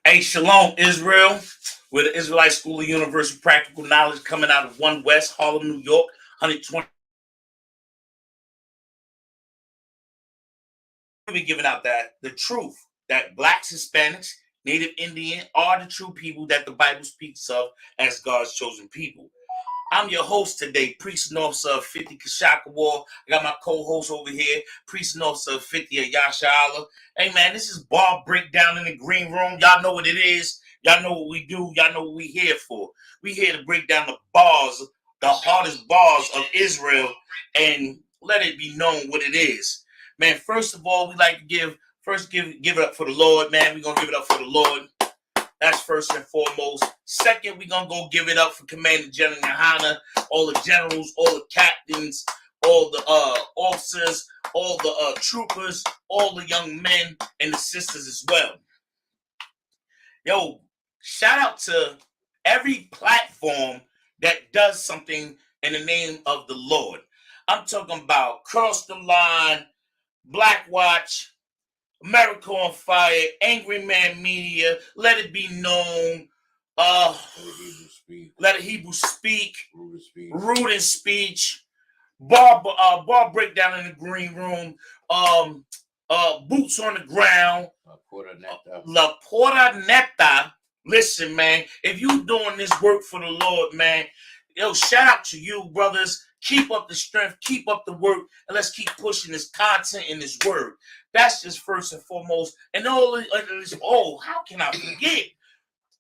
Hey, Shalom, Israel. We're the Israelite School of Universal Practical Knowledge coming out of 1 West, Harlem, New York, 120. We'll be giving out the truth that blacks, Hispanics, Native Indian are the true people that the Bible speaks of as God's chosen people. I'm your host today, Priest and Officer of 50 Kashaka War. I got my co-host over here, Priest and Officer of 50 Yasha Allah. Hey man, this is Bar Breakdown in the Green Room. Y'all know what it is. Y'all know what we do. Y'all know what we here for. We here to break down the bars, the hardest bars of Israel, and let it be known what it is. Man, first of all, we like to give it up for the Lord, man. We're gonna give it up for the Lord. That's first and foremost. Second, we're going to go give it up for Commander General Nahana, all the generals, all the captains, all the officers, all the troopers, all the young men and the sisters as well. Yo, shout out to every platform that does something in the name of the Lord. I'm talking about Cross the Line, Black Watch, America on Fire, Angry Man Media, Let It Be Known, Let a Hebrew Speak, Root and Speech, Bar Breakdown in the Green Room, Boots on the Ground, La Porta Neta. Listen, man, if you doing this work for the Lord, man, yo, shout out to you, brothers. Keep up the strength, keep up the work, and let's keep pushing this content and this word. That's just first and foremost. And all this, how can I forget?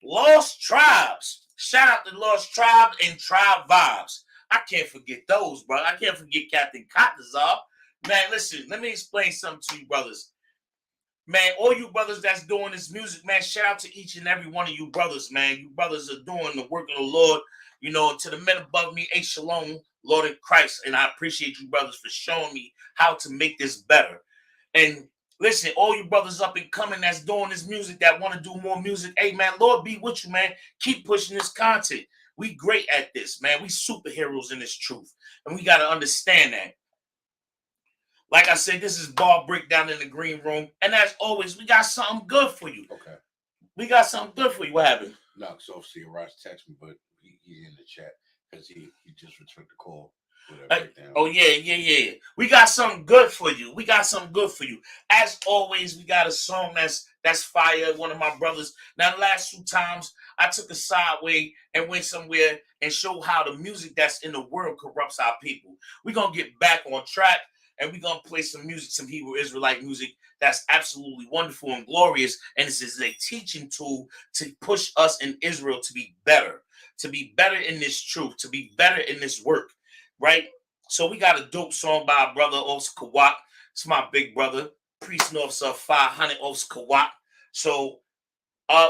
Lost Tribes. Shout out to Lost Tribes and Tribe Vibes. I can't forget those, bro. I can't forget Captain Kotazar. Man, listen, let me explain something to you, brothers. Man, all you brothers that's doing this music, man, shout out to each and every one of you brothers, man. You brothers are doing the work of the Lord. You know, to the men above me, a shalom, Lord in Christ. And I appreciate you brothers for showing me how to make this better. And listen, all you brothers up and coming that's doing this music, that want to do more music, hey, man, Lord be with you, man. Keep pushing this content. We great at this, man. We superheroes in this truth. And we got to understand that. Like I said, this is Bar Breakdown in the Green Room. And as always, we got something good for you. Okay. We got something good for you. What happened? No, because obviously Ross texted me, but he's in the chat because he just returned the call. Oh, yeah. We got something good for you. As always, we got a song that's fire. One of my brothers. Now, the last 2 times, I took a sideway and went somewhere and showed how the music that's in the world corrupts our people. We're going to get back on track. And we're going to play some music, some Hebrew Israelite music that's absolutely wonderful and glorious. And this is a teaching tool to push us in Israel to be better in this truth, to be better in this work, right? So we got a dope song by our brother, Oscar Kawak. It's my big brother, Priest and Officer 500, Oscar Kawak. So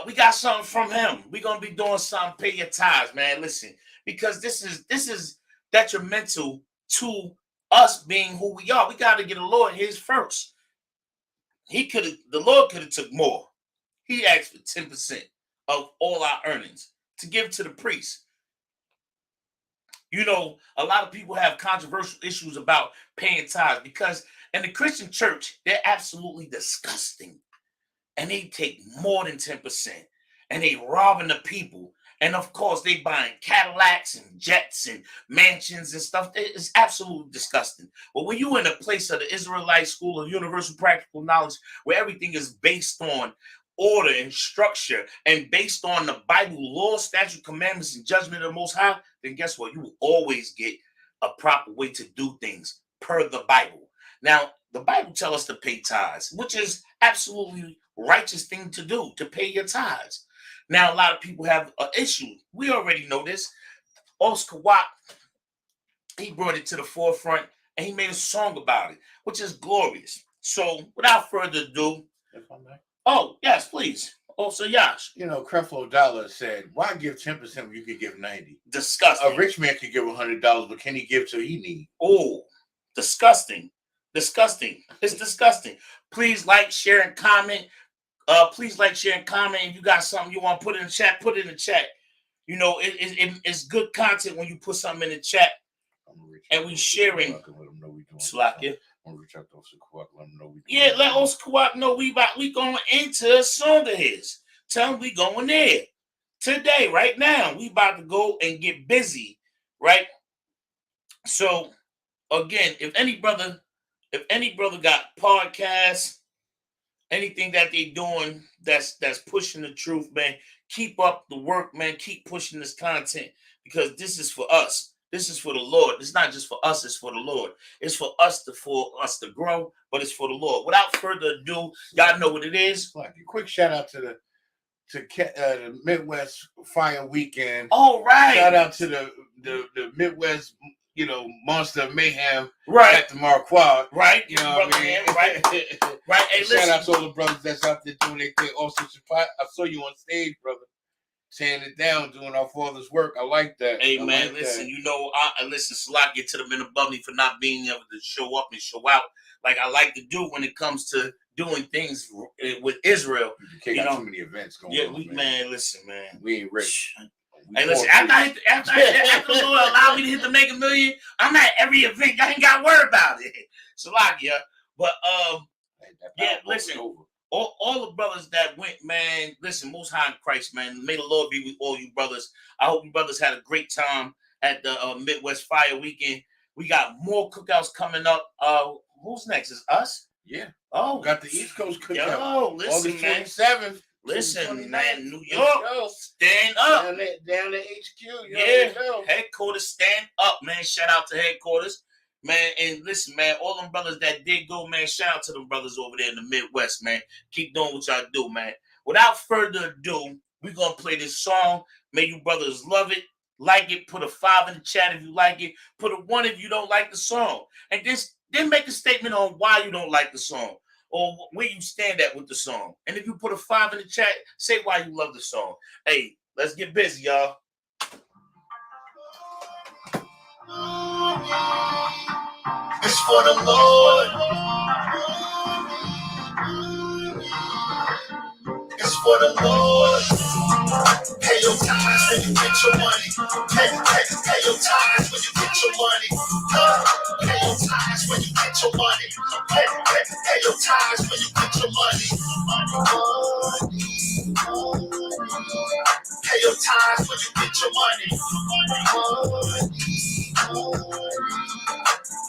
we got something from him. We're going to be doing something, pay your tithes, man. Listen, because this is detrimental to us being who we are. We got to get the Lord his first. The Lord could have took more. He asked for 10% of all our earnings to give to the priest. You know, a lot of people have controversial issues about paying tithes because in the Christian church, they're absolutely disgusting. And they take more than 10%. And they robbing the people. And of course, they buying Cadillacs and jets and mansions and stuff. It's absolutely disgusting. But when you're in a place of the Israelite School of Universal Practical Knowledge, where everything is based on order and structure and based on the Bible, law, statute, commandments, and judgment of the Most High, then guess what? You will always get a proper way to do things per the Bible. Now, the Bible tells us to pay tithes, which is absolutely righteous thing to do, to pay your tithes. Now, a lot of people have an issue. We already know this. Oscar Watt, he brought it to the forefront, and he made a song about it, which is glorious. So, without further ado, oh, yes, please. Also, Yash. You know, Creflo Dollar said, why give 10% when you could give 90? Disgusting. A rich man could give $100, but can he give till he need? Oh, disgusting. It's disgusting. Please like, share, and comment. Please like, share, and comment. If you got something you want to put in the chat, put it in the chat. You know, it's good content when you put something in the chat and we sharing. Slack. I'm gonna reach out to Oscar Kawak, let him know we let Oscar Kawak know we going into a song of his. Tell them we going there today, right now. We about to go and get busy, right? So again, if any brother got podcasts, anything that they doing that's pushing the truth, man, keep up the work, man. Keep pushing this content because this is for us. This is for the Lord. It's not just for us, it's for the Lord. It's for us to grow, but it's for the Lord. Without further ado, y'all know what it is. Like a quick shout out to the Midwest Fire Weekend. All right. Shout out to the Midwest, Monster Mayhem. Right. At the Marquardt. Right. You know what I mean? Right. Right. Hey, shout out to all the brothers that's out there doing their thing. Also, I saw you on stage, brother, tearing it down, doing our Father's work. I like that. Hey, man, listen, listen, Salak, get to the men above me for not being able to show up and show out like I like to do when it comes to doing things with Israel. You got too many events going on. Yeah, man, listen, man. We ain't ready. Hey, listen, after the Lord allowed me to hit the Mega Million, I'm at every event. I ain't got to worry about it. Salak, yeah. But, yeah, listen. All the brothers that went, man, listen, Most High in Christ, man. May the Lord be with all you brothers. I hope you brothers had a great time at the Midwest Fire Weekend. We got more cookouts coming up. Who's next? Is us? Yeah. Oh. Got the East Coast cookout. Yo, listen, August 27th. Listen, man, New York, stand up. Down to HQ. Yeah, headquarters, stand up, man. Shout out to headquarters. Man, and listen, man, all them brothers that did go, man, shout out to them brothers over there in the Midwest, man. Keep doing what y'all do, man. Without further ado, we're going to play this song. May you brothers love it, like it, put a 5 in the chat if you like it, put a 1 if you don't like the song. And then make a statement on why you don't like the song or where you stand at with the song. And if you put a 5 in the chat, say why you love the song. Hey, let's get busy, y'all. It's for the Lord. It's for the Lord. Pay your tithes when you get your money. Pay your tithes when you get your money. Pay your tithes when you get your money. Pay your tithes when you get your money. Pay your tithes when you get your money.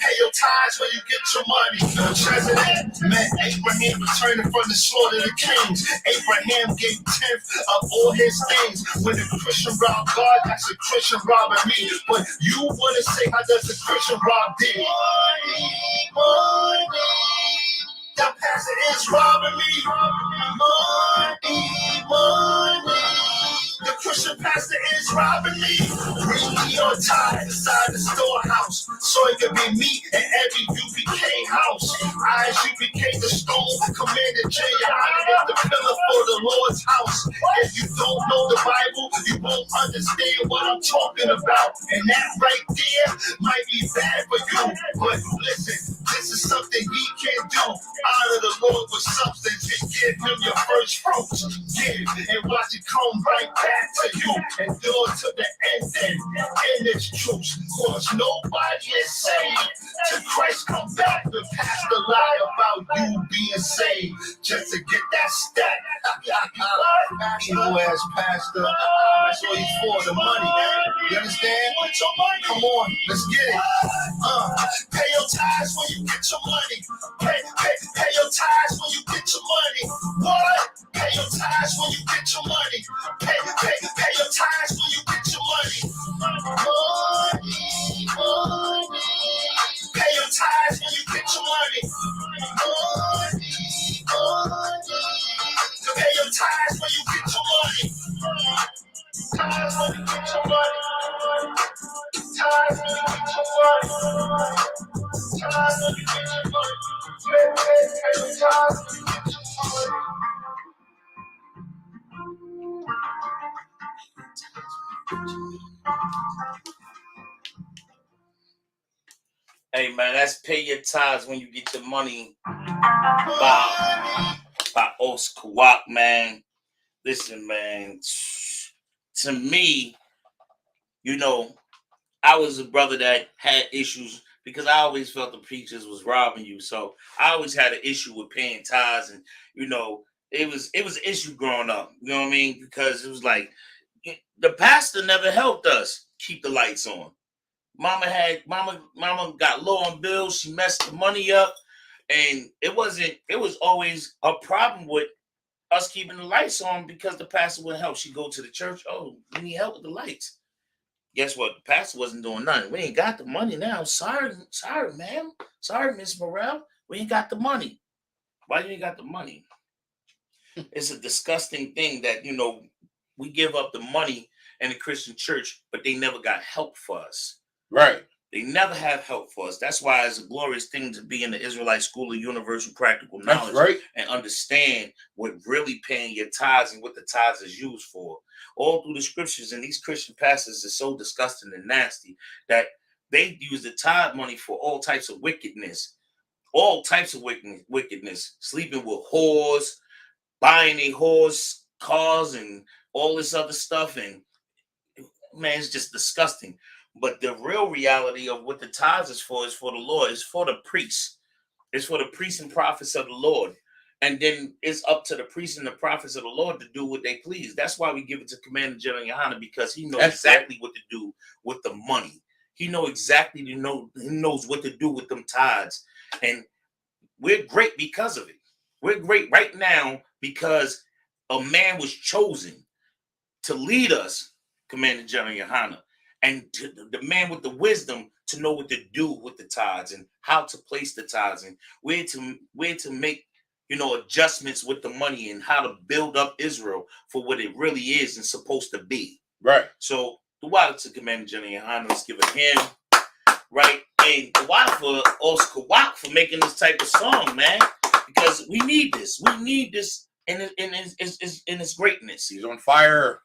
Pay your tithes when you get your money. President met Abraham returning from the slaughter of the kings. Abraham gave 10th of all his things. When a Christian rob God, that's a Christian robbing me. But you want to say, how does a Christian rob thee? Money. That pastor is robbing me. Money. The Christian pastor is robbing me. Bring me your tithe inside the storehouse, so it can be me and every UPK house. ISUPK the stone, Commander J. I am the pillar for the Lord's house. If you don't know the Bible, you won't understand what I'm talking about. And that right there might be bad for you. But listen, this is something he can do. Honor the Lord with substance and give him your first fruits. Give and watch it come right back to you. Endure to the end and its truth. Cause nobody is saved till Christ come back to pass the lie about you being saved. Just to get that stat. Evil ass pastor. That's what he's for, the money. You understand? Come on, let's get it. Pay your tithes when you get your money. Pay your tithes when you get your money. What? Pay your tithes when you get your money. Pay your tithes when you get your money. Money. Pay your tithes when you get your money. Money. Pay your tithes when you get your money. Tithes when you get your money. Tithes when you get your money. Tithes when you get your money. Pay your tithes when you get your money. Hey, man, that's Pay Your Tithes When You Get Your Money by Os Kawak, man. Listen, man, to me, I was a brother that had issues because I always felt the preachers was robbing you. So I always had an issue with paying tithes and, it was an issue growing up. You know what I mean? Because it was like the pastor never helped us keep the lights on. Mama got low on bills. She messed the money up, and it was always a problem with us keeping the lights on because the pastor wouldn't help. She'd go to the church. Oh, we need help with the lights. Guess what? The pastor wasn't doing nothing. We ain't got the money now. Sorry, ma'am. Sorry, Miss Morel. We ain't got the money. Why you ain't got the money? It's a disgusting thing that we give up the money in the Christian church, but they never got help for us. Right. They never have help for us. That's why it's a glorious thing to be in the Israelite School of Universal Practical Knowledge. That's right. And understand what really paying your tithes and what the tithes is used for. All through the scriptures, and these Christian pastors are so disgusting and nasty that they use the tithe money for all types of wickedness. All types of wickedness. Sleeping with whores, buying a whores cars, and all this other stuff. And man, it's just disgusting. But the real reality of what the tithes is for the Lord. It's for the priests. It's for the priests and prophets of the Lord. And then it's up to the priests and the prophets of the Lord to do what they please. That's why we give it to Commander General Yohana, because he knows exactly what to do with the money. He knows exactly, he knows what to do with them tithes. And we're great because of it. We're great right now because a man was chosen to lead us, Commander General Yohana, and the man with the wisdom to know what to do with the tithes and how to place the tithes and where to make adjustments with the money and how to build up Israel for what it really is and supposed to be. Right. So the water to Commander General Yohana, let's give it him. Right. And the water for Oscar Watt for making this type of song, man. Because we need this. We need this in its greatness. He's on fire.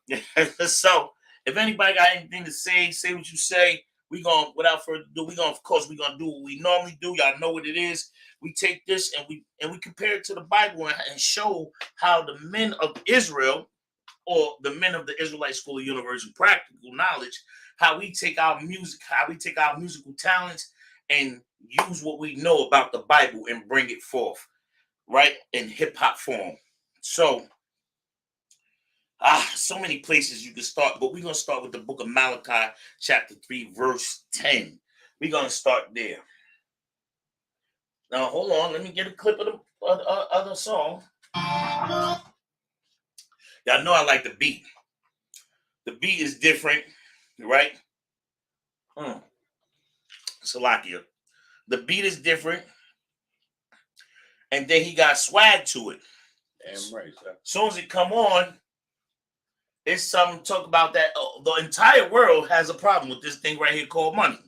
So if anybody got anything to say what you say. Without further ado, we're gonna do what we normally do. Y'all know what it is. We take this and we compare it to the Bible and show how the men of Israel, or the men of the Israelite School of Universal Practical Knowledge, how we take our music, how we take our musical talents and use what we know about the Bible and bring it forth, right, in hip hop form. So so many places you can start, but we're going to start with the book of Malachi, chapter 3, verse 10. We're going to start there. Now, hold on. Let me get a clip of the other song. Y'all know I like the beat. The beat is different, right? Salakia. The beat is different. And then he got swag to it. Damn right, sir. As soon as it come on, it's something to talk about that the entire world has a problem with this thing right here called money.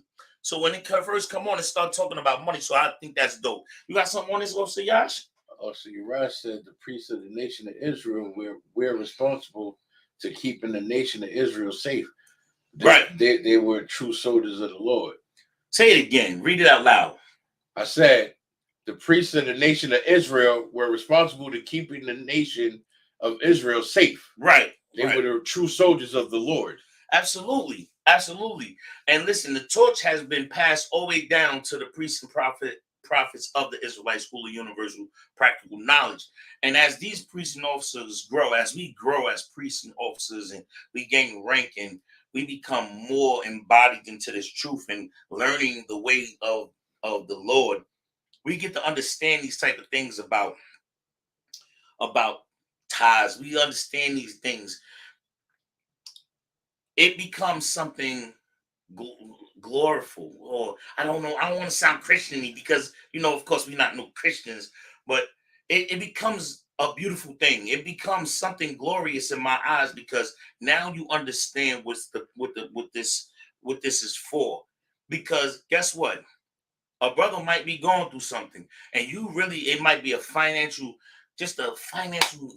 So when it first come on and start talking about money, so I think that's dope. You got something on this, Officer Yash? Also, Uriah said the priests of the nation of Israel, we're responsible to keeping the nation of Israel safe. Right. They were true soldiers of the Lord. Say it again. Read it out loud. I said the priests of the nation of Israel were responsible to keeping the nation of Israel safe. Right. They were the true soldiers of the Lord. Absolutely. Absolutely. And listen, the torch has been passed all the way down to the priests and prophets of the Israelite School of Universal Practical Knowledge. And as these priests and officers grow, as we grow as priests and officers, and we gain rank and we become more embodied into this truth and learning the way of the Lord, we get to understand these type of things about tithes. We understand these things. It becomes something gloriful, or I don't know. I don't want to sound Christian-y because, of course, we're not no Christians, but it becomes a beautiful thing. It becomes something glorious in my eyes because now you understand what this is for. Because guess what? A brother might be going through something, and it might be a financial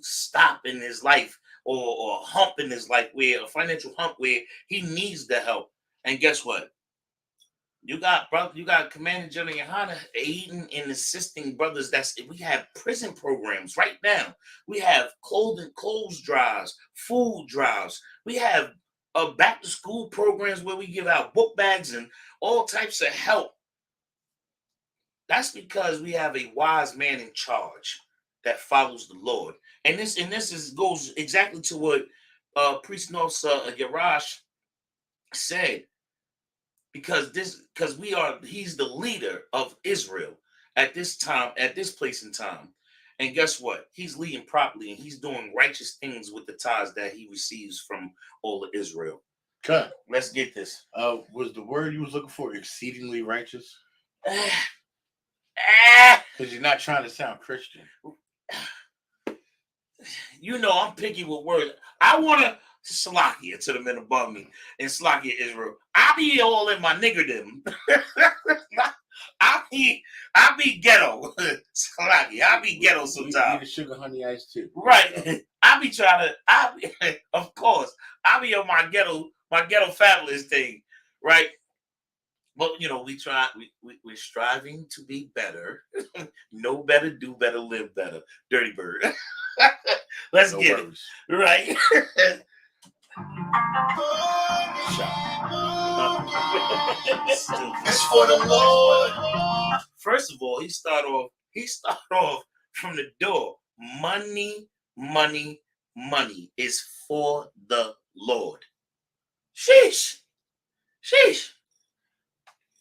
stop in his life, or a hump in his life, where a financial hump where he needs the help. And guess what? You got Commander General Yohana aiding and assisting brothers. We have prison programs right now. We have clothes drives, food drives. We have back to school programs where we give out book bags and all types of help. That's because we have a wise man in charge that follows the Lord. And this goes exactly to what Priest North's Yarash said, because he's the leader of Israel at this time, at this place in time. And guess what? He's leading properly, and he's doing righteous things with the tithes that he receives from all of Israel. Okay. Let's get this. Was the word you was looking for exceedingly righteous? Because you're not trying to sound Christian. You know, I'm picky with words. I want to Salakia to the men above me and Salakia Israel. I be all in my niggerdom. I be ghetto. Salakia. I be ghetto sometimes. You need a sugar honey ice too. Right. I be trying to, of course, I be on my ghetto fabulous thing, right? But you know, we're striving to be better. Know better, do better, live better. Dirty Bird. Let's get it. Right. It's for the Lord. First of all, he start off from the door. Money is for the Lord. Sheesh.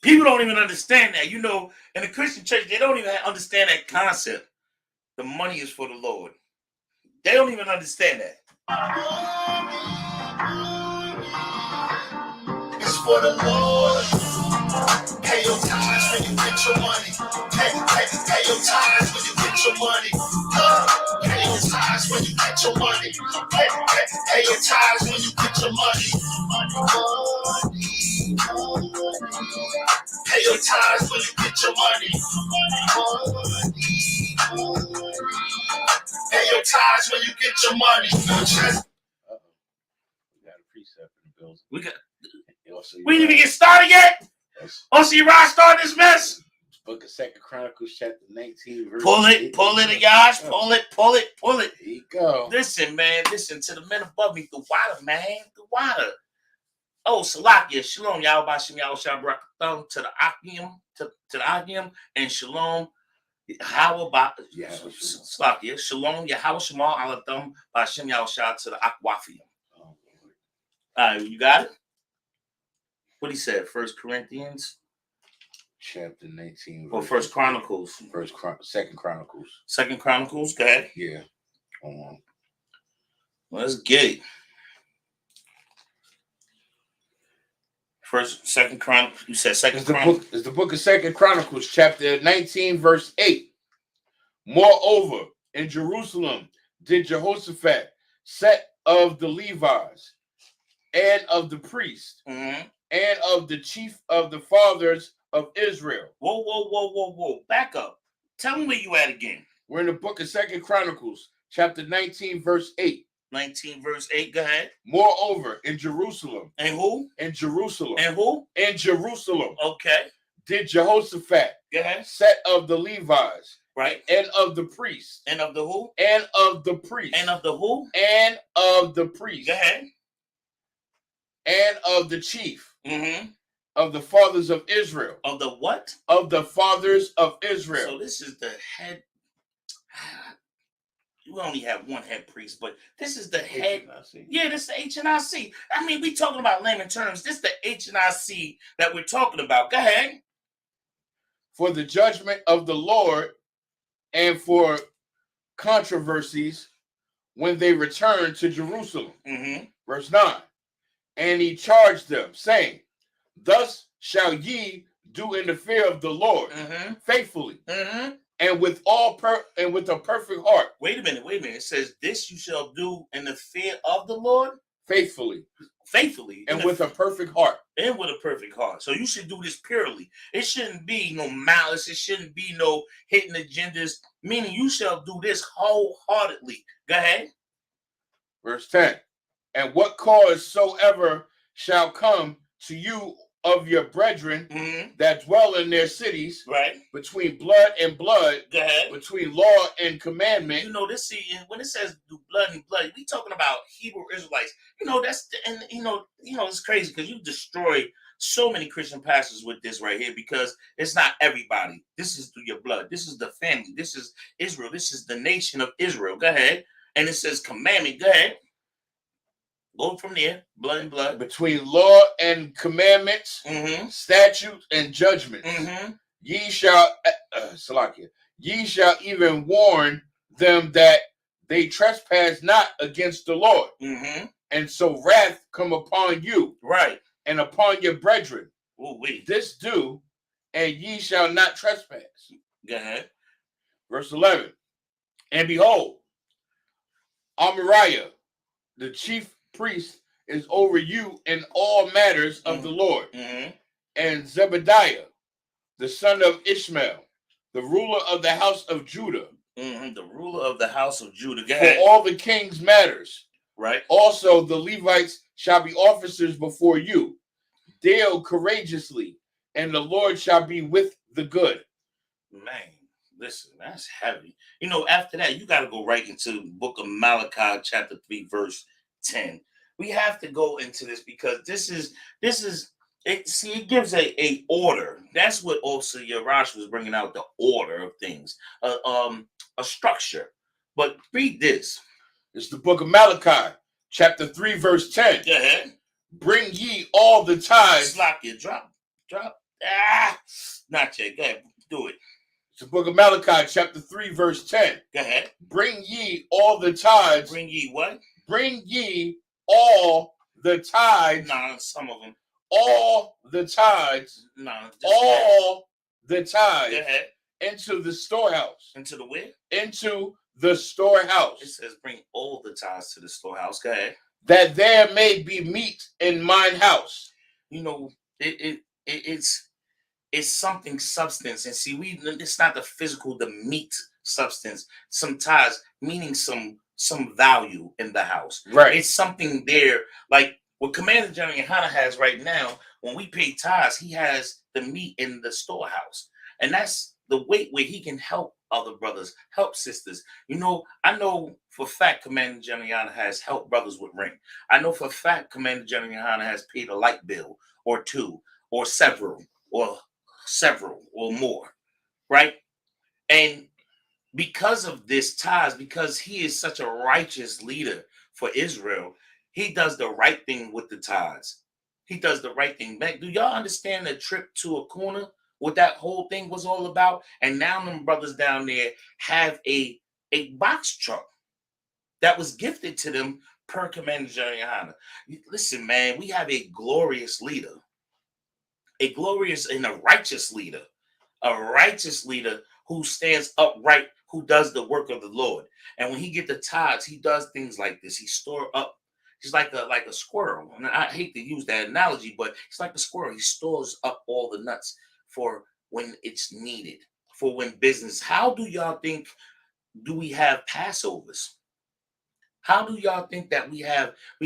People don't even understand that. You know, in the Christian church, they don't even understand that concept. The money is for the Lord. They don't even understand that. It's for the Lord. Pay your tithes when you get your money. Pay your tithes when you get your money. Pay your tithes when you get your money. Pay your tithes when you get your money. Pay your tithes when you get your money. Pay your tithes when you get your money. We got a precept in the building. We didn't even get started yet. See Rod start this mess. Book of 2 Chronicles, chapter 19, verse pull it, Yash. Pull it. There you go. Listen, man. Listen to the men above me. The water, man. The water. Oh, Salakia. Shalom. Yahweh Shem Yahweh Shabbat to the Akim, to the Akim, and Shalom. Salakia. Shalom. Yahweh Shemal Alatham Bashem Yahweh Shah to the Akwafim. You got it? What he said? 1 Corinthians? Chapter 19. Or 1 Chronicles? 2 Chronicles. 2 Chronicles? Go ahead. Yeah. Hold on. Let's get it. Second Chronicles. You said Second Chronicles. It's the book of 2 Chronicles, chapter 19, verse 8. Moreover, in Jerusalem did Jehoshaphat set of the Levites and of the priests and of the chief of the fathers of Israel. Whoa. Back up. Tell me where you at again. We're in the book of 2 Chronicles, chapter 19, verse 8. 19, verse 8. Go ahead. Moreover, in Jerusalem. And who? In Jerusalem. And who? In Jerusalem. Okay. Did Jehoshaphat Go ahead. set of the Levites. Right. And of the priests. And of the who? And of the priests. And of the who? And of the priests. Go ahead. And of the chief. Of the fathers of Israel. Of the what? Of the fathers of Israel. So this is the head. We only have one head priest, but this is the head. Yeah, this is the HNIC. I mean, we talking about layman terms. This is the HNIC that we're talking about. Go ahead. For the judgment of the Lord and for controversies when they return to Jerusalem. Verse 9. And he charged them, saying, thus shall ye do in the fear of the Lord, faithfully, and with a perfect heart. Wait a minute. It says, this you shall do in the fear of the Lord? Faithfully. And with a perfect heart. And with a perfect heart. So you should do this purely. It shouldn't be no malice. It shouldn't be no hidden agendas. Meaning you shall do this wholeheartedly. Go ahead. Verse 10. And what cause soever shall come to you of your brethren that dwell in their cities, right? Between blood and blood, go ahead. Between law and commandment. You know, this when it says do blood and blood, we talking about Hebrew Israelites. You know, it's crazy because you destroy so many Christian pastors with this right here because it's not everybody. This is through your blood. This is the family. This is Israel. This is the nation of Israel. Go ahead. And it says commandment. Go ahead. Go from there. Blood and blood. Between law and commandments, statutes and judgments. Ye shall, Salakia, ye shall even warn them that they trespass not against the Lord. And so wrath come upon you. Right. And upon your brethren. Ooh, wait. This do, and ye shall not trespass. Go ahead. Verse 11. And behold, Amariah, the chief priest, is over you in all matters of the Lord. And Zebediah, the son of Ishmael, the ruler of the house of Judah. The ruler of the house of Judah. Go For ahead. all the king's matters. Right. Also the Levites shall be officers before you. Deal courageously, and the Lord shall be with the good. Man, listen, that's heavy. You know, after that, you got to go right into the book of Malachi, chapter 3, verse 10. We have to go into this because this is it. See, it gives a order. That's what also Yarash was bringing out, the order of things, a structure. But read this. It's the book of Malachi, chapter 3, verse 10. Go ahead. Bring ye all the tithes. Slap you. Drop. Not yet. Go ahead. Do it. It's the book of Malachi, chapter 3, verse 10. Go ahead. Bring ye all the tithes. Bring ye what? Bring ye all the tithes. Nah, some of them. All the tithes. Nah. All the tithes. Go ahead. Into the storehouse. Into the where? Into the storehouse. It says bring all the tithes to the storehouse. Go ahead. That there may be meat in mine house. You know, it's something substance. And see, it's not the physical, the meat substance. Some tithes, meaning some value in the house. Right. It's something there, like what Commander General Yohana has right now. When we pay tithes, he has the meat in the storehouse. And that's the way where he can help other brothers, help sisters. You know, I know for a fact Commander General Yohana has helped brothers with rent. I know for a fact Commander General Yohana has paid a light bill or two or several or more, right? And because of this tithes, because he is such a righteous leader for Israel, he does the right thing with the tithes. He does the right thing. Man, do y'all understand the trip to Akuna, what that whole thing was all about? And now them brothers down there have a box truck that was gifted to them per Commander General Yohana. Listen, man, we have a glorious leader. A glorious and a righteous leader who stands upright, who does the work of the Lord. And when he get the tithes, he does things like this. He store up. He's like a squirrel. And I hate to use that analogy, but he's like a squirrel. He stores up all the nuts for when it's needed, for when business. How do y'all think do we have Passovers? How do y'all think that we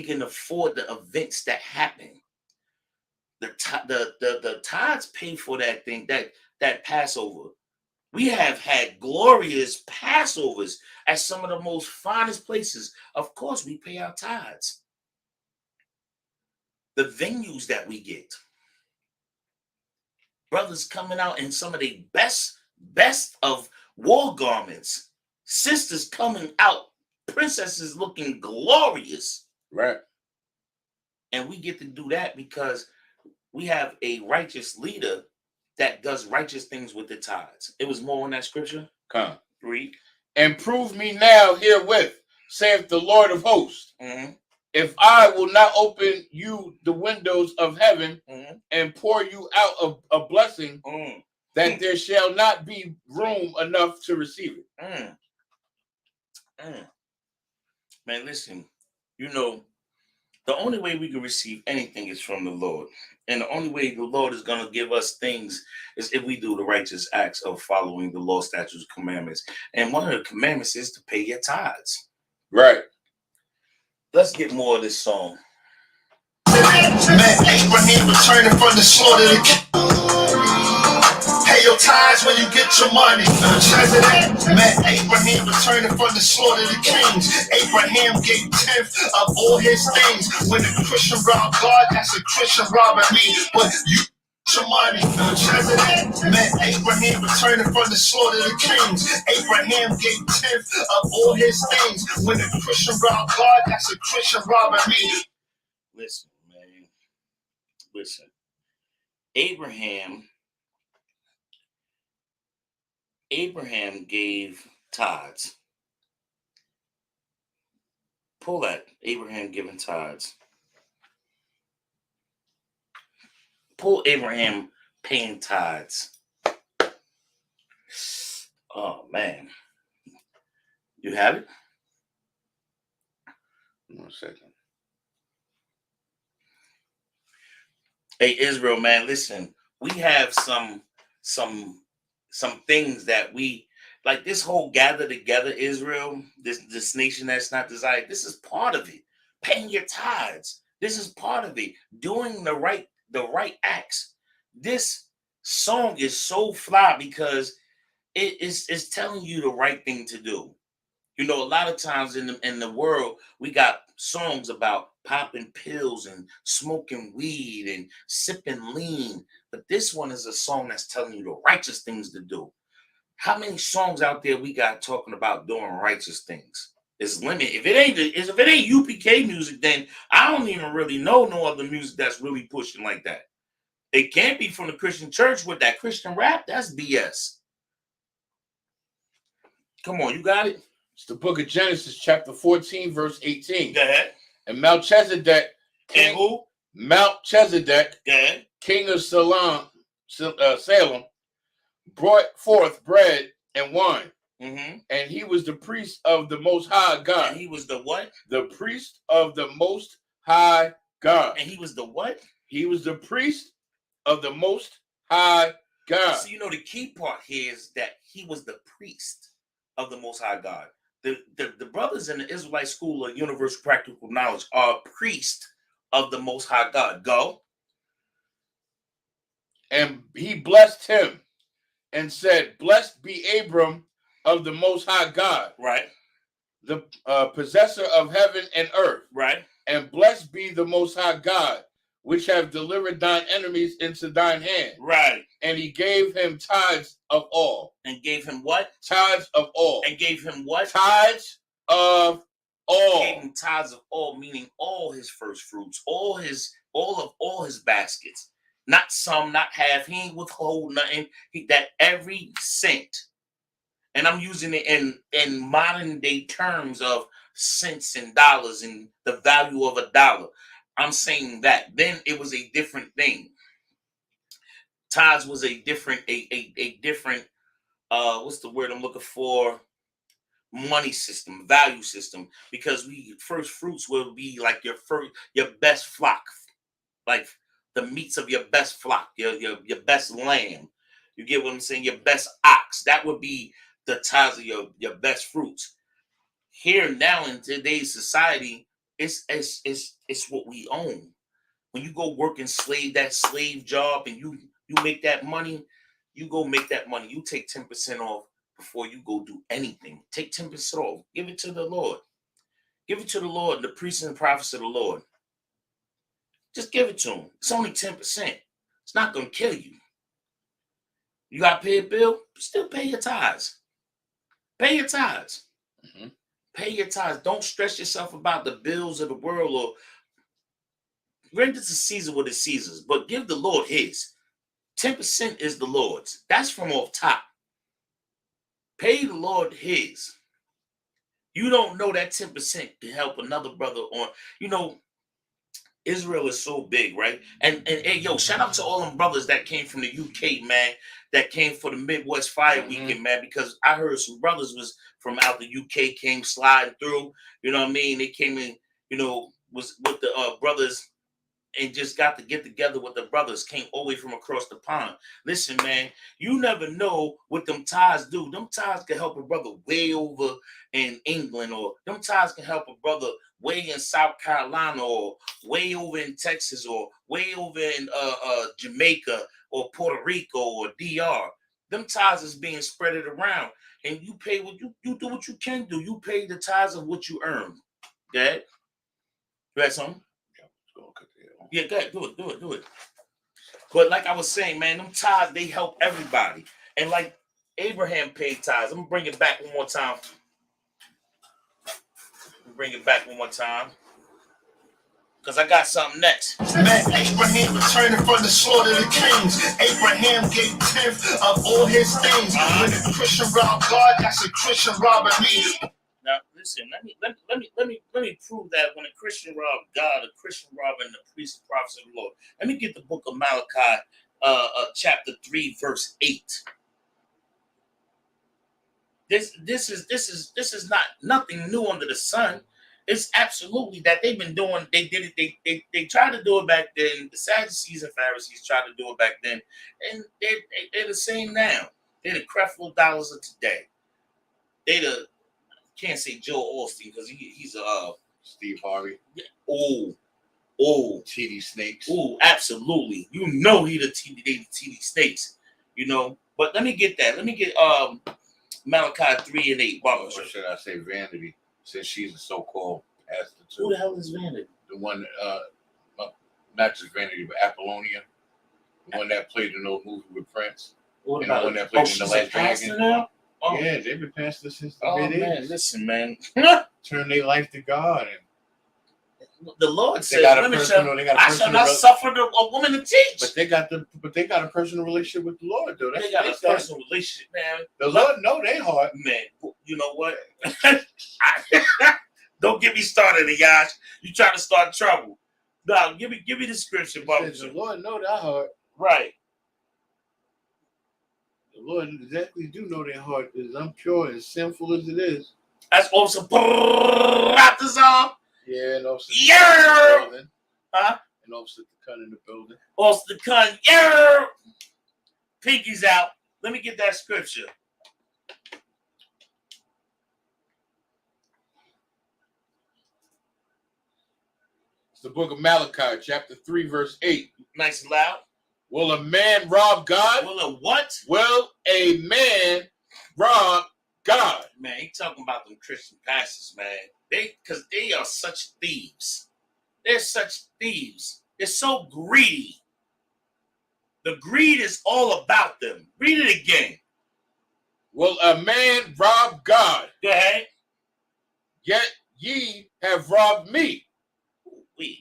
can afford the events that happen? The tithes pay for that thing, that Passover. We have had glorious Passovers at some of the most finest places. Of course, we pay our tithes. The venues that we get. Brothers coming out in some of the best of war garments. Sisters coming out. Princesses looking glorious. Right. And we get to do that because we have a righteous leader that does righteous things with the tithes. It was more in that scripture. Come. Read. And prove me now herewith, saith the Lord of hosts, if I will not open you the windows of heaven and pour you out a blessing, that there shall not be room enough to receive it. Man, listen, you know, the only way we can receive anything is from the Lord. And the only way the Lord is going to give us things is if we do the righteous acts of following the law, statutes, commandments. And one of the commandments is to pay your tithes. Right. Let's get more of this song. Man, Abraham returning from the slaughter. Pay your tithes when you get your money. Man, Abraham returning from the slaughter of the kings. Abraham gave 10th of all his things. When a Christian robbed God, that's a Christian robbing me. But you money. Melchizedek met Abraham returning from the slaughter of the kings. Abraham gave 10th of all his things. When a Christian rob God, that's a Christian robbing me. Listen, man. Listen. Abraham gave tithes. Pull that. Abraham giving tithes. Pull Abraham paying tithes. Oh, man. You have it? 1 second. Hey, Israel, man, listen. We have some things that we like. This whole gather together, Israel, this nation that's not desired. This is part of it. Paying your tithes. This is part of it. Doing the right acts. This song is so fly because it's telling you the right thing to do. You know, a lot of times in the world, we got songs about popping pills and smoking weed and sipping lean. But this one is a song that's telling you the righteous things to do. How many songs out there we got talking about doing righteous things? It's limited. If it ain't UPK music, then I don't even really know no other music that's really pushing like that. It can't be from the Christian church with that Christian rap. That's BS. Come on, you got it? It's the book of Genesis, chapter 14, verse 18. Go ahead. And Melchizedek, And who? Melchizedek, Go ahead. king of Salem, brought forth bread and wine. Mm-hmm. And he was the priest of the Most High God. And he was the what? The priest of the Most High God. And he was the what? He was the priest of the Most High God. So you know the key part here is that he was the priest of the Most High God. The brothers in the Israelite School of Universal Practical Knowledge are priests of the Most High God. Go. And he blessed him and said, "Blessed be Abram of the Most High God, Right. the possessor of heaven and earth. Right. And blessed be the Most High God, which have delivered thine enemies into thine hand." Right. And he gave him tithes of all. And gave him what? Tithes of all. And gave him what? Tithes of all. Gave him tithes of all, meaning all his first fruits, all of his baskets. Not some, not half. He ain't withhold nothing. That every cent. And I'm using it in modern day terms of cents and dollars and the value of a dollar. I'm saying that. Then it was a different thing. Tithes was a different, a different, what's the word I'm looking for? Money system, value system. Because first fruits will be like your best flock, like the meats of your best flock, your best lamb. You get what I'm saying? Your best ox. That would be the tithes of your best fruits. Here now in today's society, it's what we own. When you go work and that slave job and you make that money, you go make that money. You take 10% off before you go do anything. Take 10% off. Give it to the Lord. Give it to the Lord, the priests and prophets of the Lord. Just give it to him. It's only 10%. It's not going to kill you. You got to pay a bill? Still pay your tithes. Pay your tithes. Mm-hmm. Pay your tithes. Don't stress yourself about the bills of the world or render to Caesar what is Caesar's, but give the Lord his. 10% is the Lord's. That's from off top. Pay the Lord his. You don't know that 10% can help another brother on, Israel is so big, right? And hey, yo, shout out to all them brothers that came from the UK, man, that came for the Midwest Fire Weekend, man, because I heard some brothers was from out the UK came sliding through, you know what I mean? They came in, was with the brothers and just got to get together with the brothers, came all the way from across the pond. Listen, man, you never know what them ties do. Them ties can help a brother way over in England, or them ties can help a brother way in South Carolina, or way over in Texas, or way over in Jamaica, or Puerto Rico, or DR. Them ties is being spreaded around, and you pay what you do what you can do. You pay the ties of what you earn. Okay? You had something? Yeah, go ahead. Do it. But like I was saying, man, them tithes, they help everybody. And like Abraham paid tithes. I'm gonna bring it back one more time. Because I got something next. Met Abraham returning from the slaughter of the kings. Abraham gave 10th of all his things. When a Christian robbed God, that's a Christian robbing me. Now listen, let me prove that when a Christian robbed God, a Christian robbing the priests and prophets of the Lord. Let me get the book of Malachi, chapter 3, verse 8. This is not nothing new under the sun. It's absolutely that they've been doing. They did it. They tried to do it back then. The Sadducees and Pharisees tried to do it back then, and they're the same now. They're the Creflo Dollars of today. They the can't say Joel Osteen because he's a Steve Harvey. Oh, TD Snakes. Oh, absolutely. You know he the TD Snakes. You know, but let me get that. Let me get Malachi 3 and 8. Or should I say Vanity? Since she's a so-called pastor too. Who the hell is Vanity? The one, not just Vanity, but Apollonia. The one that played in the old movie with Prince. What and the one that played in The Last Dragon. Now? Oh. Yeah, they've been pastors since the mid-80s. Man, listen, man. Turn their life to God. And the Lord said, I shall not suffer a woman to teach. But they got a personal relationship with the Lord, though. They got a personal relationship, man. The Lord know they heart. Man, you know what? Don't get me started, Yash. You trying to start trouble. No, give me the scripture, Bible. The Lord know that heart. Right. The Lord exactly do know their heart is impure and sinful as it is. That's also Raptazon. Yeah, and also yeah. Huh? And also the cunt in the building. Also the cunt. Yeah. Pinky's out. Let me get that scripture. It's the book of Malachi, chapter 3, verse 8. Nice and loud. Will a man rob God? Will a what? Will a man rob God? Man, he talking about them Christian pastors, man. Because they are such thieves. They're such thieves. They're so greedy. The greed is all about them. Read it again. Will a man rob God? Go ahead. Yet ye have robbed me.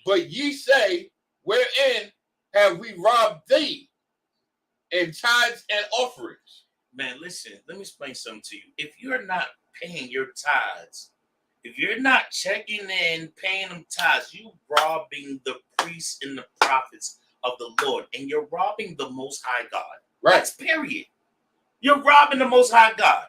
But ye say, wherein have we robbed thee? In tithes and offerings. Man, listen, let me explain something to you. If you're not paying your tithes, if you're not checking in, paying them tithes, you robbing the priests and the prophets of the Lord, and you're robbing the Most High God. Right. That's period. You're robbing the Most High God.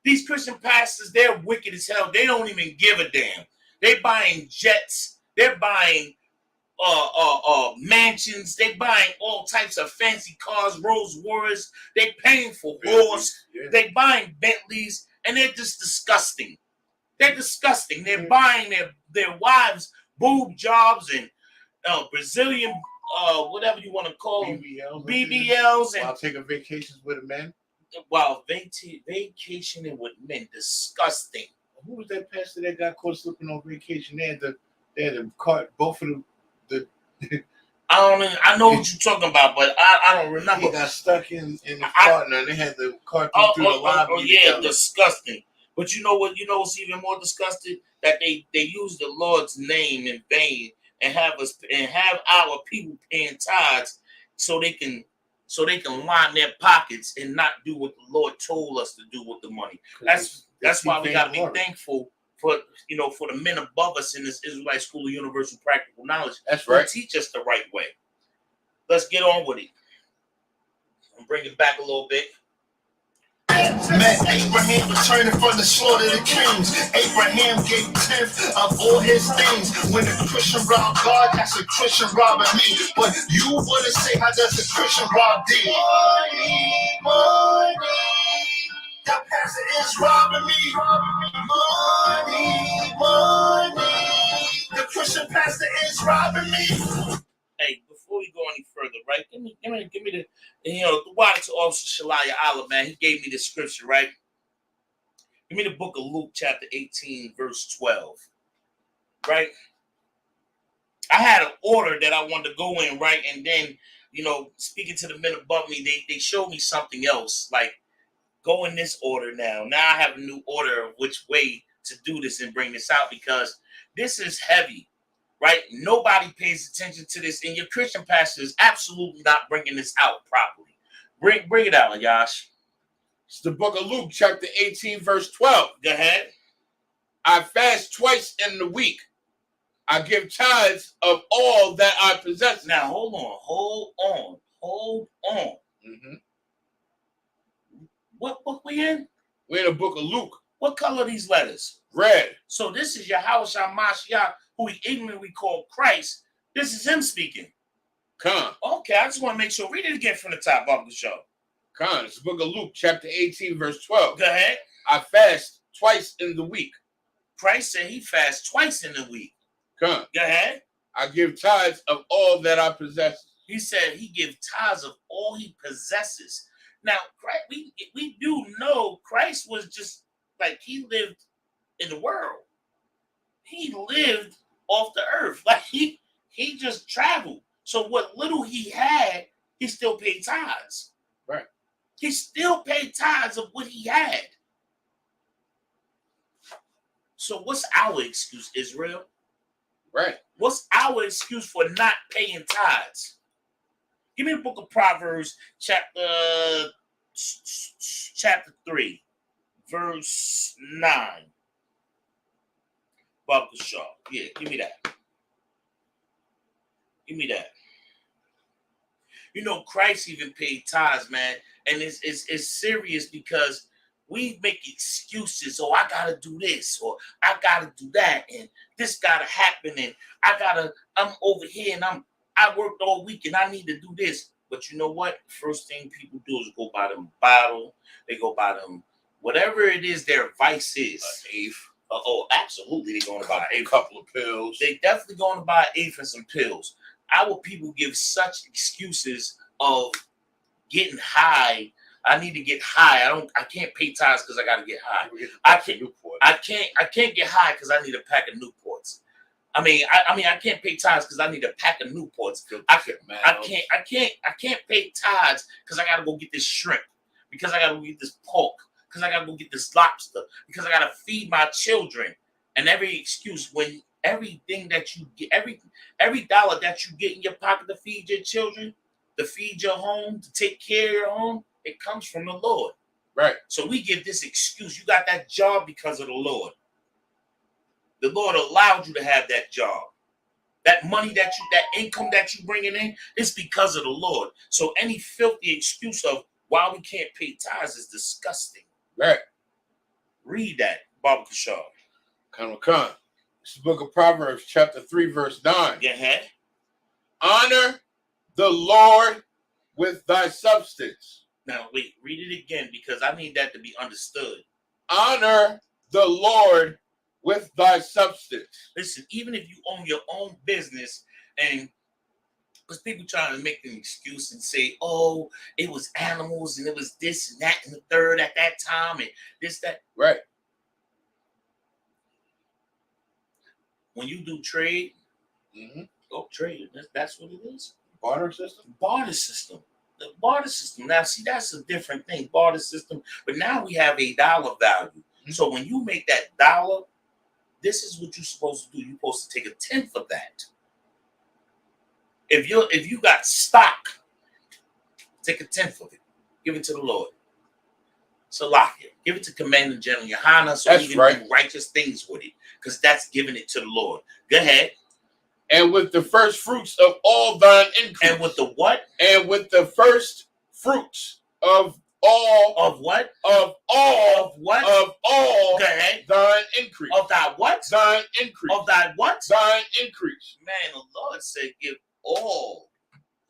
These Christian pastors, they're wicked as hell. They don't even give a damn. They're buying jets. They're buying mansions. They buying all types of fancy cars, Rolls Royces. They paying for whores. Yeah. They buying Bentleys, and they're just disgusting. They're disgusting. They're buying their wives' boob jobs and Brazilian, whatever you want to call them, BBLs, and while taking vacations with a man. While vacationing with men, disgusting. Who was that pastor that got caught slipping on vacation? They had the cart, both of them. I know what you're talking about, but I don't remember. He got stuck in the partner, and they had the cart through the lobby. Oh yeah, together. Disgusting. But you know what? You know what's even more disgusting? That they use the Lord's name in vain and have our people paying tithes so they can line their pockets and not do what the Lord told us to do with the money. That's why we gotta be thankful for the men above us in this Israelite School of Universal Practical Knowledge. That's right. Teach us the right way. Let's get on with it. And bring it back a little bit. Met Abraham returning from the slaughter of the kings. Abraham gave 10th of all his things. When a Christian robbed God, that's a Christian robbing me. But you wouldn't say, how does a Christian rob thee? Money. That pastor is robbing me. Money. The Christian pastor is robbing me. Hey, before we go any further, right? Give me the the water to Officer Shalaya Allah, man. He gave me the scripture, right? Give me the book of Luke, chapter 18, verse 12. Right? I had an order that I wanted to go in, right? And then speaking to the men above me, they showed me something else. Like, go in this order now. Now I have a new order of which way to do this and bring this out, because this is heavy, right? Nobody pays attention to this, and your Christian pastor is absolutely not bringing this out properly. Bring it out, Yash. It's the book of Luke, chapter 18, verse 12. Go ahead. I fast twice in the week. I give tithes of all that I possess. Now, hold on. Mm-hmm. What book we in? We're in the book of Luke. What color are these letters? Red. So this is Yahweh Mashiach, who we ignorantly call Christ. This is him speaking. Con. Okay, I just want to make sure. Read it again from the top of the show. Con. It's the book of Luke, chapter 18, verse 12. Go ahead. I fast twice in the week. Christ said he fasts twice in the week. Con. Go ahead. I give tithes of all that I possess. He said he gives tithes of all he possesses. Now, Christ, we do know Christ was just like, he lived in the world. He lived off the earth. Like he just traveled. So what little he had, he still paid tithes. Right. He still paid tithes of what he had. So what's our excuse, Israel? Right. What's our excuse for not paying tithes? Give me the book of Proverbs, chapter 3, verse 9. Baba Shaw. Yeah, give me that. Give me that. Christ even paid tithes, man. And it's serious, because we make excuses. Oh, I gotta do this, or I gotta do that, and this gotta happen, and I'm over here, and I worked all week and I need to do this. But you know what? First thing people do is go buy them bottle. They go buy them whatever it is their vice is. An eighth. Oh, absolutely. They're going to buy a couple of pills. They definitely going to buy an eighth and some pills. Our people give such excuses of getting high. I need to get high. I can't pay tithes because I got to get high. I can't get high because I need a pack of Newports. I can't pay tithes because I need a pack of Newports. I can't pay tithes because I gotta go get this shrimp, because I gotta go get this pork, because I gotta go get this lobster, because I gotta feed my children. And every excuse, when everything that you get, every dollar that you get in your pocket to feed your children, to feed your home, to take care of your home, it comes from the Lord. Right. So we give this excuse. You got that job because of the Lord. The Lord allowed you to have that job. That money that income that you bringing in is because of the Lord. So any filthy excuse of why we can't pay tithes is disgusting. Right. Read that, Baba Kashar. Khan. It's the book of Proverbs, chapter 3, verse 9. Go ahead. Honor the Lord with thy substance. Now, wait, read it again, because I need that to be understood. Honor the Lord with thy substance. Listen, even if you own your own business, and because people trying to make an excuse and say, oh, it was animals and it was this and that and the third at that time and this, that. Right. When you do trade, trade. That's what it is. Barter system? Barter system. The barter system. Now, see, that's a different thing. Barter system. But now we have a dollar value. Mm-hmm. So when you make that dollar, this is what you're supposed to do. You're supposed to take a tenth of that. If you got stock, take a tenth of it. Give it to the Lord. Salakia. Give it to Commander General Yohana so he can do righteous things with it. Because that's giving it to the Lord. Go ahead. And with the first fruits of all thine increase. And with the what? And with the first fruits of all. Of what? Of all. Of what? Of all. Go ahead. Thine increase. Of thy what? Thine increase. Of thy what? Thine increase. Man, the Lord said give all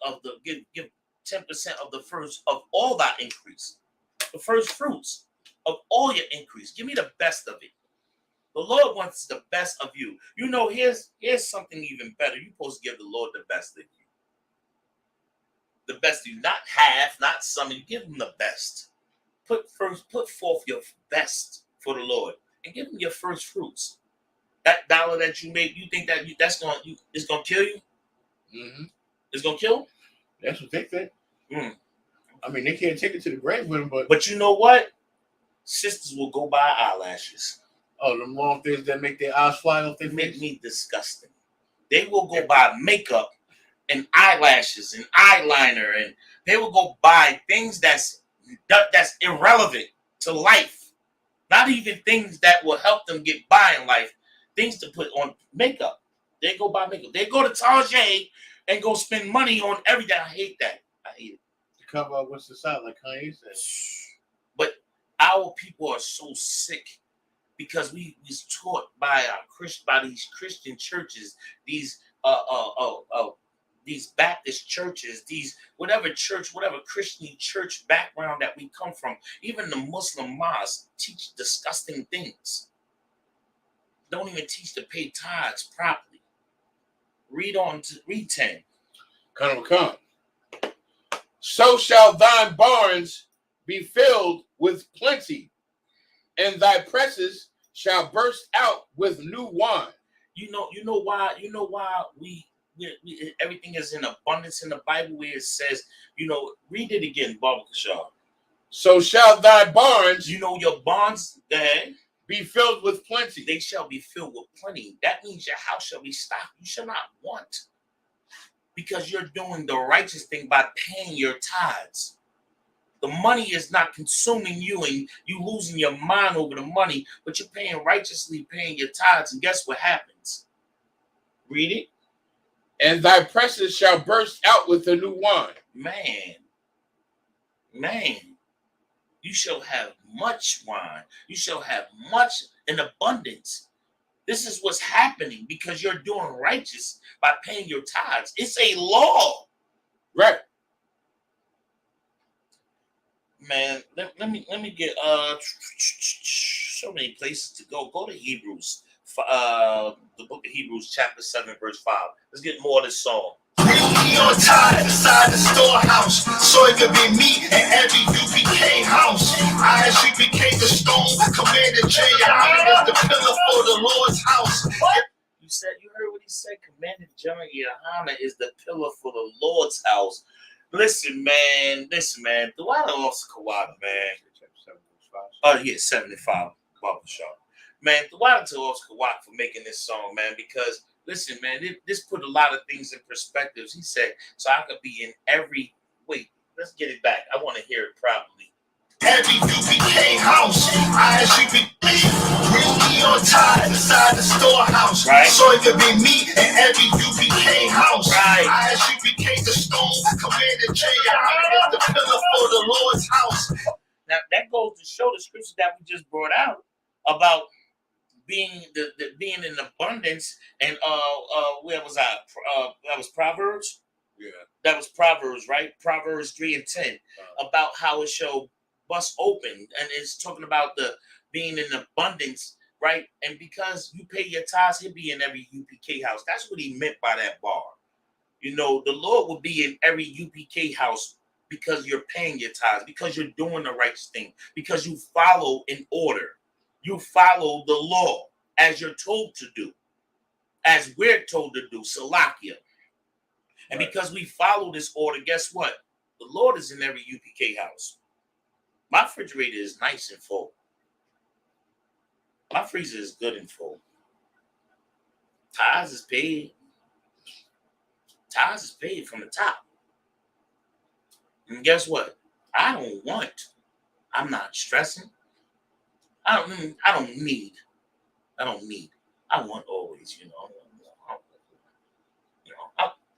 of the, give 10% of the first of all thy increase. The first fruits of all your increase. Give me the best of it. The Lord wants the best of you. You know, here's something even better. You're supposed to give the Lord the best of you. The best of you. Not half, not some. You give him the best. Put forth your best for the Lord. And give him your first fruits. That dollar that you make, you think that it's gonna kill you? Mm-hmm. It's gonna kill him? That's what they think. Mm. I mean, they can't take it to the grave with them, but you know what? Sisters will go buy eyelashes. Oh, them long things that make their eyes fly off their Make face. me disgusting. They will go buy makeup and eyelashes and eyeliner, and they will go buy things that's irrelevant to life. Not even things that will help them get by in life. Things to put on makeup. They go buy makeup. They go to Target and go spend money on everything. I hate that. I hate it. To cover up what's inside, like Kanye said. But our people are so sick because we was taught by these Christian churches, these Baptist churches, these whatever Christian church background that we come from. Even the Muslim mosques teach disgusting things. Don't even teach to pay tithes properly. Read 10. Come. So shall thine barns be filled with plenty, and thy presses shall burst out with new wine. You know why we everything is in abundance in the Bible, where it says, read it again, Baba Kashar. So shall thy barns, your barns, be filled with plenty. They shall be filled with plenty. That means your house shall be stocked. You shall not want, because you're doing the righteous thing by paying your tithes. The money is not consuming you and you losing your mind over the money, but you're paying righteously, paying your tithes. And guess what happens? Read it. And thy presses shall burst out with the new wine. Man, you shall have much wine. You shall have much in abundance. This is what's happening because you're doing righteous by paying your tithes. It's a law. Right. Man, let me get so many places to go. Go to Hebrews, the book of Hebrews, chapter 7, verse 5. Let's get more of this song. Your tithe inside the storehouse, so it could be me and every UPK house. ISUPK the stone, Commander J. is the pillar for the Lord's house. You heard what he said? Commander John Yahana is the pillar for the Lord's house. Listen, man. Throughout the Officer Kawada, man. 75, Baba Shaw. Man, throughout to Officer Kawada for making this song, man, because listen, man, this put a lot of things in perspectives. He said, so I could be in every. Wait, let's get it back. I want to hear it properly. Every UPK house, ISUPK, bring me your tithe inside the storehouse, right? So it could be me and every UPK house, right? ISUPK the stone, Commander J. is the pillar for the Lord's house. Now that goes to show the scripture that we just brought out about being being in abundance, and where was I? That was Proverbs. Yeah, that was Proverbs, right? Proverbs 3 and 10 about how it shall bust open, and it's talking about the being in abundance, right? And because you pay your tithes, he'll be in every UPK house. That's what he meant by that bar. The Lord will be in every UPK house because you're paying your tithes, because you're doing the right thing, because you follow in order. You follow the law as you're told to do, as we're told to do, Salakia. And right. Because we follow this order, guess what? The Lord is in every UPK house. My refrigerator is nice and full. My freezer is good and full. Tithes is paid. Tithes is paid from the top. And guess what? I don't want. I'm not stressing. I don't need. I want always,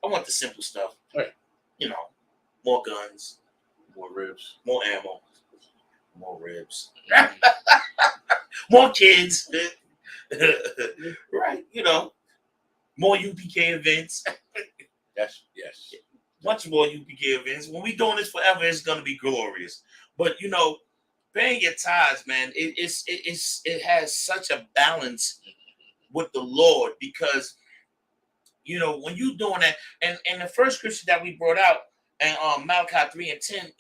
I want the simple stuff. Right. More guns, more ribs, more ammo, more ribs, more kids. Right, more UPK events. Yes. Much more UPK events. When we doing this forever, it's gonna be glorious. But paying your tithes, man, it has such a balance with the Lord, because when you doing that, and the first scripture that we brought out, and Malachi 3 and 10,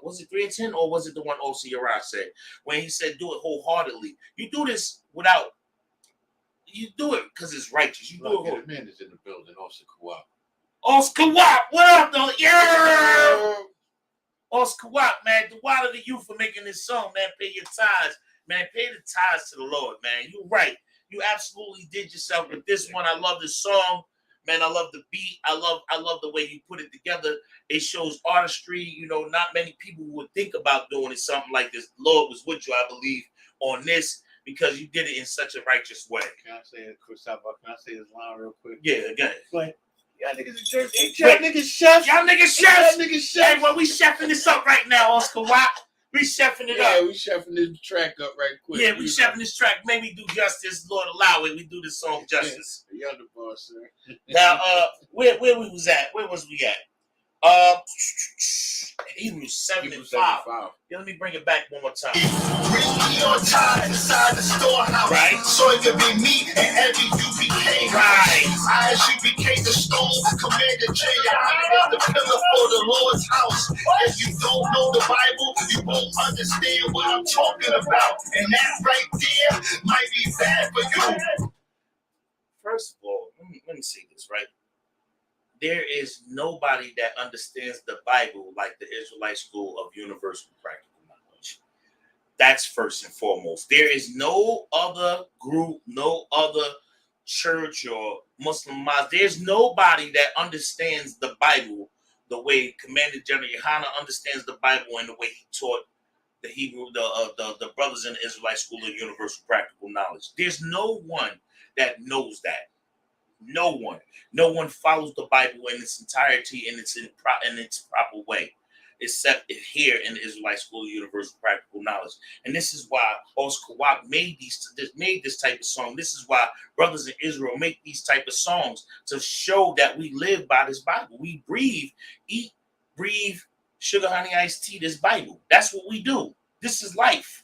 was it 3 and 10, or was it the one O.C. Uriah said, when he said do it wholeheartedly? You do this you do it because it's righteous. You do it. Man is in the building, O.C. Kawhi. Oscar Watt, what up, though? Yeah! Oscar Watt, man. The water to you for making this song, man. Pay your tithes. Man, pay the tithes to the Lord, man. You're right. You absolutely did yourself with this one. I love this song. Man, I love the beat. I love the way you put it together. It shows artistry. You know, not many people would think about doing it, something like this. The Lord was with you, I believe, on this because you did it in such a righteous way. Can I say it, Chris? Can I say this line real quick? Yeah, again. Like, y'all niggas in church. Y'all niggas chefs. Y'all niggas chefs. Y'all niggas chefs. Hey, well, we chefing this up right now, Oscar Watt. We chefing it up. Yeah, we chefing this track up right quick. Yeah, we chefing this track. Maybe do justice, Lord allow it. We do this song justice. You're the boss, sir. Now, where we was at? Where was we at? Hebrews 7 and 5. Yeah, let me bring it back one more time. Bring me your tithe inside the storehouse, right? So it can be me and every UPK. Right. ISUPK, the stone, commander J. The pillar for the Lord's house. If you don't know the Bible, you won't understand what I'm talking about. And that right there might be bad for you. First of all, let me say this, right? There is nobody that understands the Bible like the Israelite School of Universal Practical Knowledge. That's first and foremost. There is no other group, no other church or Muslim mosque. There's nobody that understands the Bible the way Commander General Yohana understands the Bible and the way he taught the Hebrew, the brothers in the Israelite School of Universal Practical Knowledge. There's no one that knows that. No one follows the Bible in its entirety in its proper way, except here in the Israelite School of Universal Practical Knowledge. And this is why Oscar Watt made this type of song. This is why brothers in Israel make these type of songs to show that we live by this Bible. We breathe, eat, breathe, sugar, honey, iced tea, this Bible. That's what we do. This is life.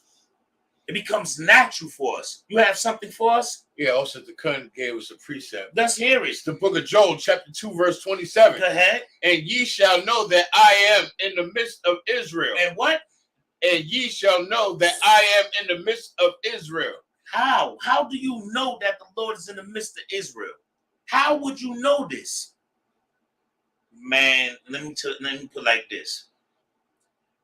It becomes natural for us. You have something for us? Yeah, also the Kun gave us a precept. Let's hear it. It's the book of Joel, chapter 2, verse 27. Go ahead. And ye shall know that I am in the midst of Israel. And what? And ye shall know that I am in the midst of Israel. How? How do you know that the Lord is in the midst of Israel? How would you know this? Man, let me put it like this.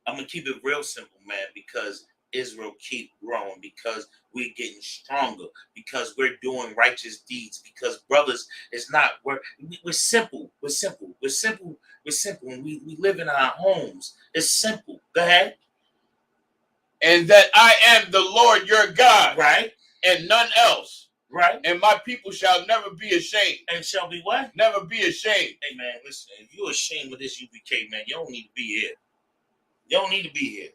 I'm going to keep it real simple, man, because Israel keep growing, because we're getting stronger, because we're doing righteous deeds, because brothers, we're simple. We're simple. And we live in our homes. It's simple. Go ahead. And that I am the Lord your God. Right. And none else. Right. And my people shall never be ashamed. And shall be what? Never be ashamed. Hey, man, listen, if you're ashamed of this UPK, man, you don't need to be here. You don't need to be here.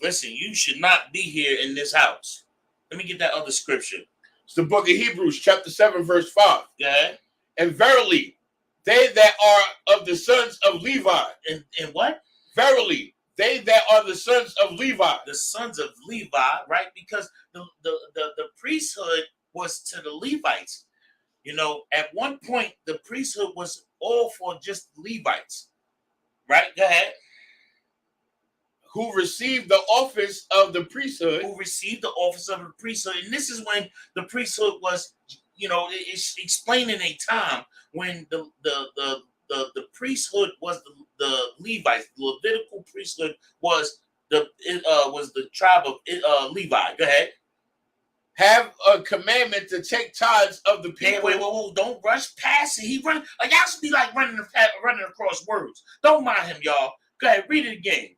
Listen, you should not be here in this house. Let me get that other scripture. It's the book of Hebrews, chapter 7, verse 5. Yeah. And verily, they that are of the sons of Levi. And what? Verily, they that are the sons of Levi. The sons of Levi, right? Because the priesthood was to the Levites. You know, at one point, the priesthood was all for just Levites. Right? Go ahead. Who received the office of the priesthood. Who received the office of the priesthood. And this is when the priesthood was, you know, it's explaining a time when the priesthood was the Levites. The Levitical priesthood was the tribe of Levi. Go ahead. Have a commandment to take tithes of the people. Wait, don't rush past it. He run. Y'all should be like running across words. Don't mind him, y'all. Go ahead, read it again.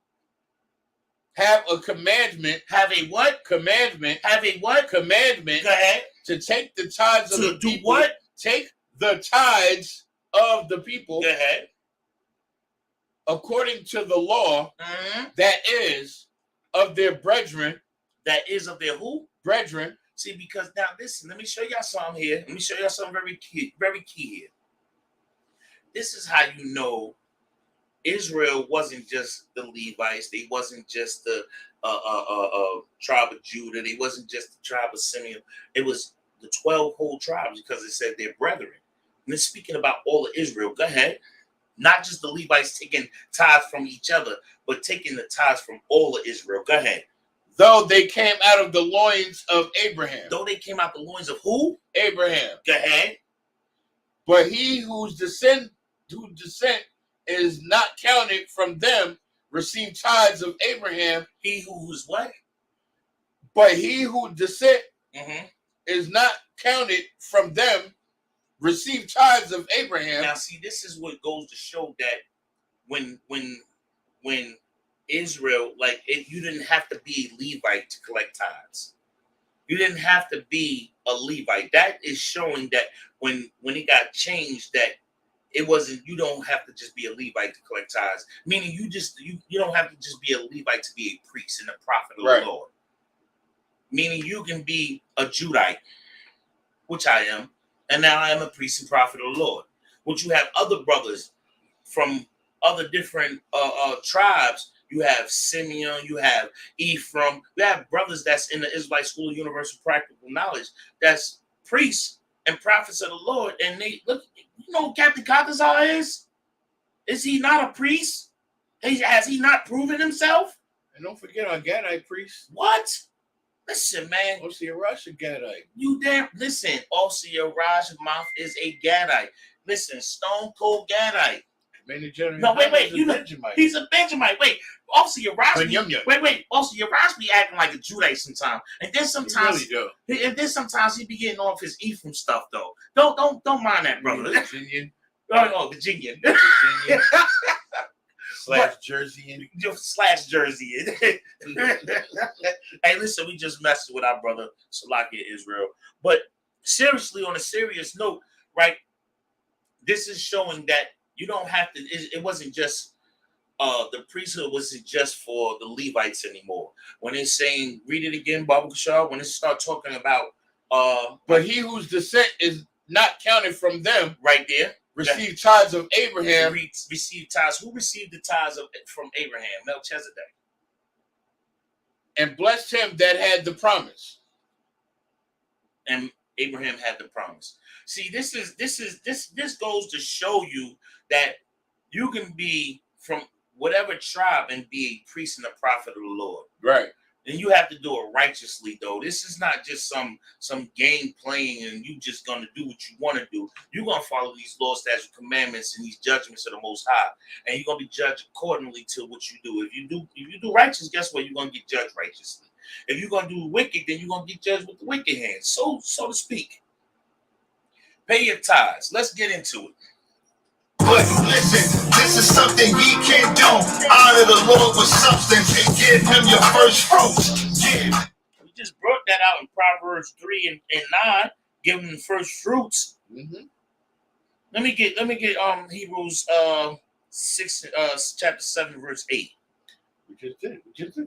Have a commandment. Have a what? Commandment. Have a what? Commandment. Go ahead. To take the tithes of the people. To do what? Take the tithes of the people. Go ahead. According to the law that is of their brethren. That is of their who? Brethren. See, because now listen, let me show y'all something here. Let me show y'all something very key here. This is how you know Israel wasn't just the Levites. They wasn't just the tribe of Judah. They wasn't just the tribe of Simeon. It was the 12 whole tribes because it said their brethren. And it's speaking about all of Israel. Go ahead. Not just the Levites taking tithes from each other, but taking the tithes from all of Israel. Go ahead. Though they came out of the loins of Abraham. Though they came out the loins of who? Abraham. Go ahead. But he whose descent descent is not counted from them receive tithes of Abraham. He who's what? But he who descent Mm-hmm. is not counted from them receive tithes of Abraham. Now, see, this is what goes to show that when Israel, like, you didn't have to be a Levite to collect tithes. You didn't have to be a Levite. That is showing that when it got changed, that it wasn't. You don't have to just be a Levite to collect tithes. Meaning, you don't have to just be a Levite to be a priest and a prophet of the Lord. Meaning, you can be a Judite, which I am, and now I am a priest and prophet of the Lord. Which you have other brothers from other different tribes. You have Simeon, you have Ephraim, you have brothers that's in the Israelite School of Universal Practical Knowledge that's priests and prophets of the Lord. And they look, you know who Captain Caldazar is? Is he not a priest? Has he not proven himself? And don't forget our Gadite priest. What? Listen, man. Osir Raj a Gadite. You damn listen, Osir Raj Mouth is a Gadite. Listen, Stone Cold Gadite. No, wait. He's a Benjamite. Wait, also your Raj. Wait. Also your Raj be acting like a Judite sometimes, and then sometimes, he be getting off his Ephraim stuff though. Don't mind that, brother. Virginian. Virginian. Jerseyan. Jerseyan. Hey, listen, we just messed with our brother Salakia Israel, but seriously, on a serious note, right? This is showing that. You don't have to. It wasn't just the priesthood wasn't just for the Levites anymore. When it's saying, read it again, Baba Kashar. When it start talking about, but he whose descent is not counted from them, right there, received tithes of Abraham. Received tithes. Who received the tithes from Abraham? Melchizedek. And blessed him that had the promise. And Abraham had the promise. See, this goes to show you that you can be from whatever tribe and be a priest and a prophet of the Lord. Right. And you have to do it righteously, though. This is not just some game playing and you just gonna do what you want to do. You're gonna follow these laws, statutes, commandments, and these judgments of the Most High, and you're gonna be judged accordingly to what you do. If you do righteous, guess what? You're gonna get judged righteously. If you're gonna do wicked, then you're gonna get judged with the wicked hand, so to speak. Pay your tithes. Let's get into it. But listen, this is something ye can do. Honor the Lord with substance and give him your first fruits. Yeah. We just brought that out in Proverbs 3 and 9. Give him the first fruits. Mm-hmm. Let me get Hebrews 6 chapter 7 verse 8. We just did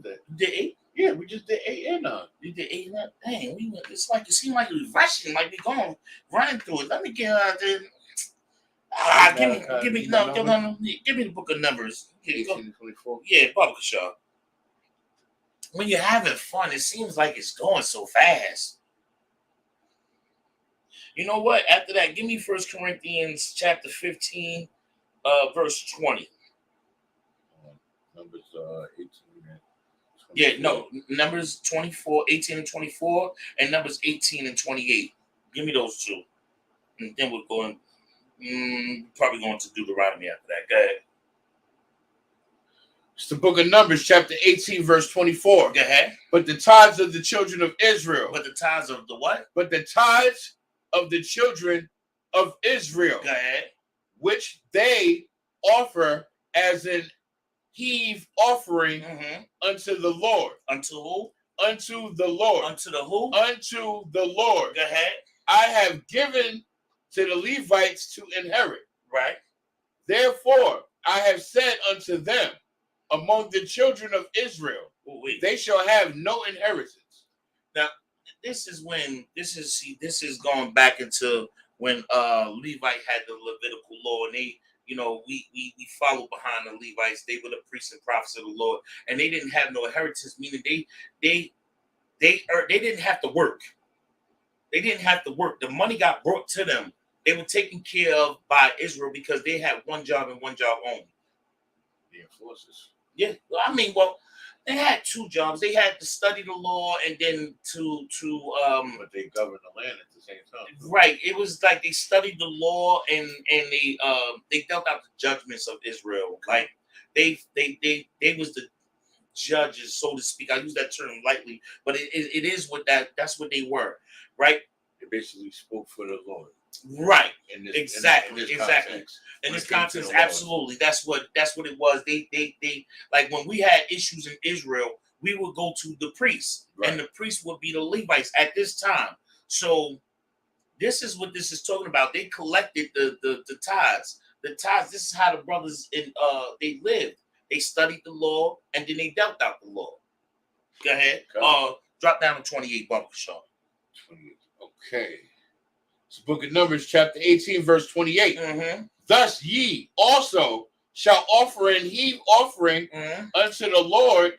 that. You did 8? Yeah, we just did 8 and 9. You did 8 and 9? Dang, it seemed like we rushing, like we going running through it. Let me get there. Give me the book of Numbers. 18 and 24. Yeah, Baba Kashar. When you're having fun, it seems like it's going so fast. You know what? After that, give me 1 Corinthians chapter 15, verse 20. Numbers 18 and 24. Yeah, no, Numbers 24, 18 and 24, and Numbers 18 and 28. Give me those two. And then we're going, probably going to Deuteronomy after that. Go ahead. It's the book of Numbers, chapter 18, verse 24. Go ahead. But the tithes of the children of Israel. But the tithes of the what? But the tithes of the children of Israel. Go ahead. Which they offer as an heave offering unto the Lord. Unto who? Unto the Lord. Unto the who? Unto the Lord. Go ahead. I have given to the Levites to inherit. Right. Therefore, I have said unto them, among the children of Israel, they shall have no inheritance. Now, this is going back into when Levite had the Levitical law, and they, we follow behind the Levites. They were the priests and prophets of the Lord, and they didn't have no inheritance, meaning they didn't have to work. They didn't have to work. The money got brought to them. They were taken care of by Israel because they had one job and one job only. The enforcers. Yeah, They had two jobs. They had to study the law and then but they governed the land at the same time. Right. It was like they studied the law and they dealt out the judgments of Israel. Like they was the judges, so to speak. I use that term lightly, but it is what that's what they were, right? They basically spoke for the Lord. Right. Exactly. In this context, absolutely. That's what it was. They like when we had issues in Israel, we would go to the priests, right. And the priests would be the Levites at this time. So this is what this is talking about. They collected the tithes. The tithes, this is how the brothers they lived. They studied the law and then they dealt out the law. Go ahead. Drop down to 28, Bumper Shaw. 28. Okay. It's the book of Numbers, chapter 18, verse 28. Mm-hmm. Thus ye also shall offer and heave offering unto the Lord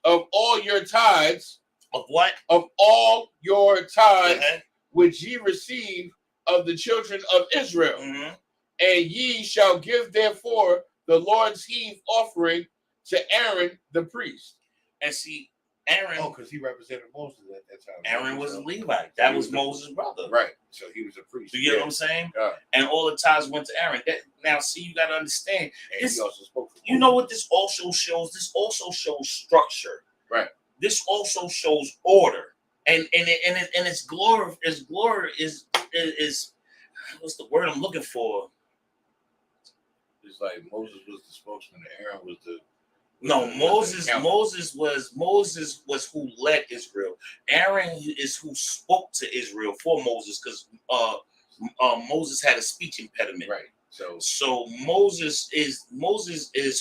of all your tithes. Of what? Of all your tithes, which ye receive of the children of Israel. Mm-hmm. And ye shall give therefore the Lord's heave offering to Aaron the priest. And see, Aaron. Oh, because he represented Moses at that time. Aaron was a Levite. That was Moses' brother. Right. So he was a priest. You get what I'm saying? And all the tithes went to Aaron. Now, see, you got to understand. And he also spoke for Moses. You know what this also shows? This also shows structure. Right. This also shows order. And its glory is what's the word I'm looking for? It's like Moses was the spokesman, and Aaron was the. No, Moses was who led Israel. Aaron is who spoke to Israel for Moses, because Moses had a speech impediment. Right. So Moses is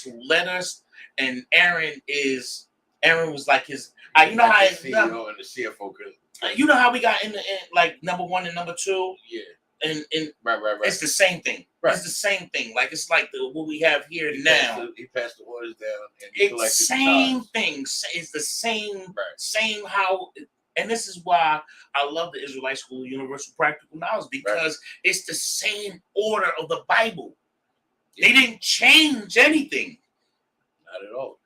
who led us, and Aaron was like his. You know how the CEO and the CFO. You know how we got in like number 1 and number 2. Yeah. And right. It's the same thing. Right. It's the same thing. Like it's like what we have here now. He passed the orders down, and he collected it's same the thing. It's the same. Right. Same how. And this is why I love the Israelite School of Universal Practical Knowledge, because it's the same order of the Bible. Yeah. They didn't change anything. Not at all.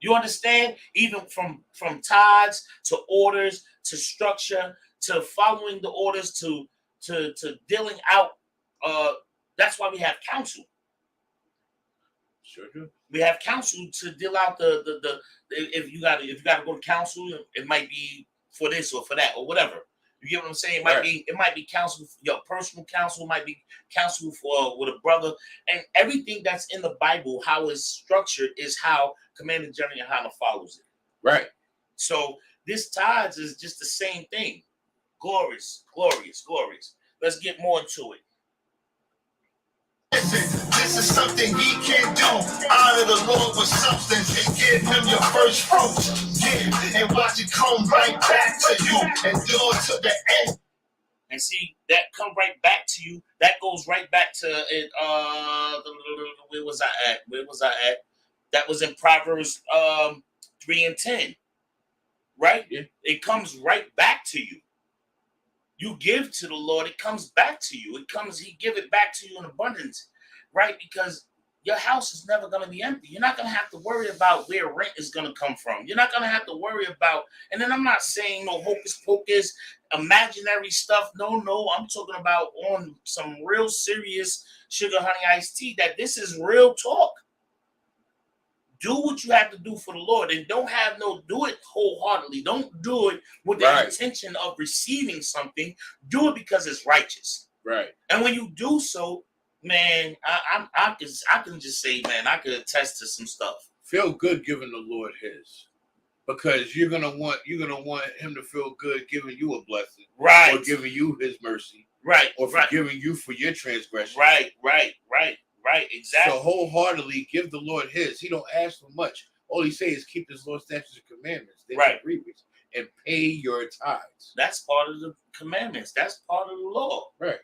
You understand? Even from tithes to orders to structure to following the orders to dealing out. That's why we have counsel. Sure do. We have counsel to deal out the if you gotta go to counsel, it might be for this or for that or whatever. You get what I'm saying? It might be counsel, your personal counsel, might be counsel for with a brother, and everything that's in the Bible, how it's structured, is how Commander General Yohana follows it. Right. So this tithes is just the same thing. Glorious. Let's get more into it. This is something he can do. Honor the Lord with substance and give him your first fruits. Give and watch it come right back to you and do it to the end. And see, that come right back to you. That goes right back to it. Where was I at? That was in Proverbs 3 and 10. Right? Yeah. It comes right back to you. You give to the Lord, it comes back to you. He give it back to you in abundance, right? Because your house is never going to be empty. You're not going to have to worry about where rent is going to come from. You're not going to have to worry about, and then I'm not saying no hocus pocus, imaginary stuff. No, I'm talking about on some real serious sugar honey iced tea, that this is real talk. Do what you have to do for the Lord, and do it wholeheartedly. Don't do it with the intention of receiving something. Do it because it's righteous. Right. And when you do so, man, I can just say, man, I could attest to some stuff. Feel good giving the Lord his, because you're gonna want him to feel good giving you a blessing, right? Or giving you his mercy, right? Or forgiving you for your transgression, right? Exactly. So wholeheartedly give the Lord his. He don't ask for much. All he says is keep his Lord's statutes and commandments. They agree with, and pay your tithes. That's part of the commandments. That's part of the law. Right.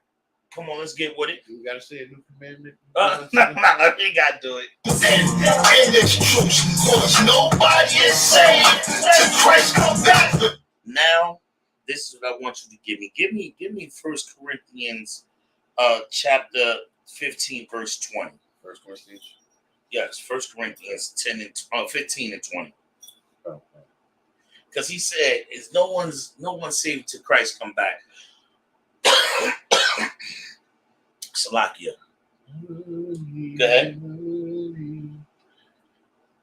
Come on, let's get with it. You gotta say a new commandment. No, you gotta do it. And it's truth, cause nobody is saved till Christ come back. Now, this is what I want you to give me. Give me 1 Corinthians chapter 15, verse 20. 1 Corinthians? Yes, 1 Corinthians 15 and 20. Because he said, "Is no one saved till Christ come back." Salakia. Go ahead.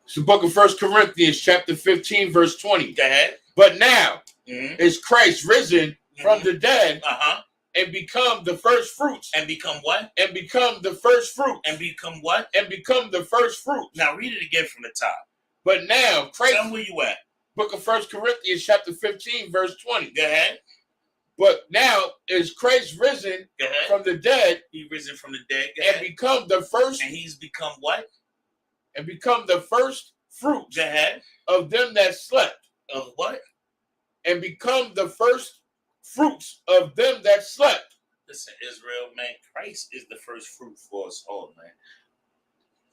It's the book of 1 Corinthians, chapter 15, verse 20. Go ahead. But now is Christ risen from the dead and become the first fruits. And become what? And become the first fruits. And become what? And become the first fruits. Now read it again from the top. But now Christ. Tell me where you at. Book of 1 Corinthians, chapter 15, verse 20. Go ahead. But now is Christ risen from the dead. He risen from the dead. And become the first. And he's become what? And become the first fruits of them that slept. Of what? And become the first fruits of them that slept. Listen, Israel, man, Christ is the first fruit for us all, man.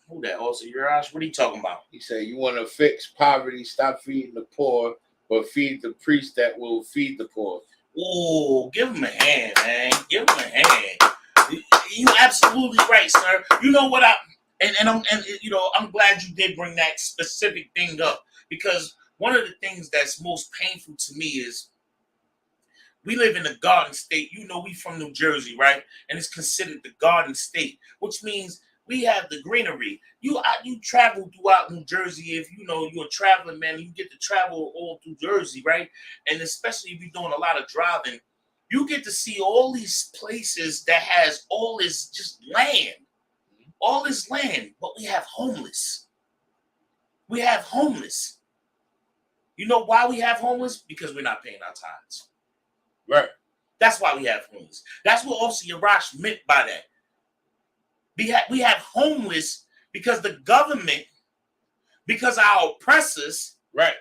Who that? Also, Urash, what are you talking about? He said, you want to fix poverty, stop feeding the poor, but feed the priest that will feed the poor. Oh, give him a hand, man. Give him a hand. You absolutely right, sir. You know what I'm glad you did bring that specific thing up, because one of the things that's most painful to me is we live in the Garden State. You know, we from New Jersey, right? And it's considered the Garden State, which means we have the greenery. You travel throughout New Jersey. If you know you're a traveling man, you get to travel all through Jersey, right? And especially if you're doing a lot of driving, you get to see all these places that has all this just land. All this land, but we have homeless. We have homeless. You know why we have homeless? Because we're not paying our tithes. Right. That's why we have homeless. That's what Officer Yarash meant by that. We have homeless because the government, because our oppressors, right,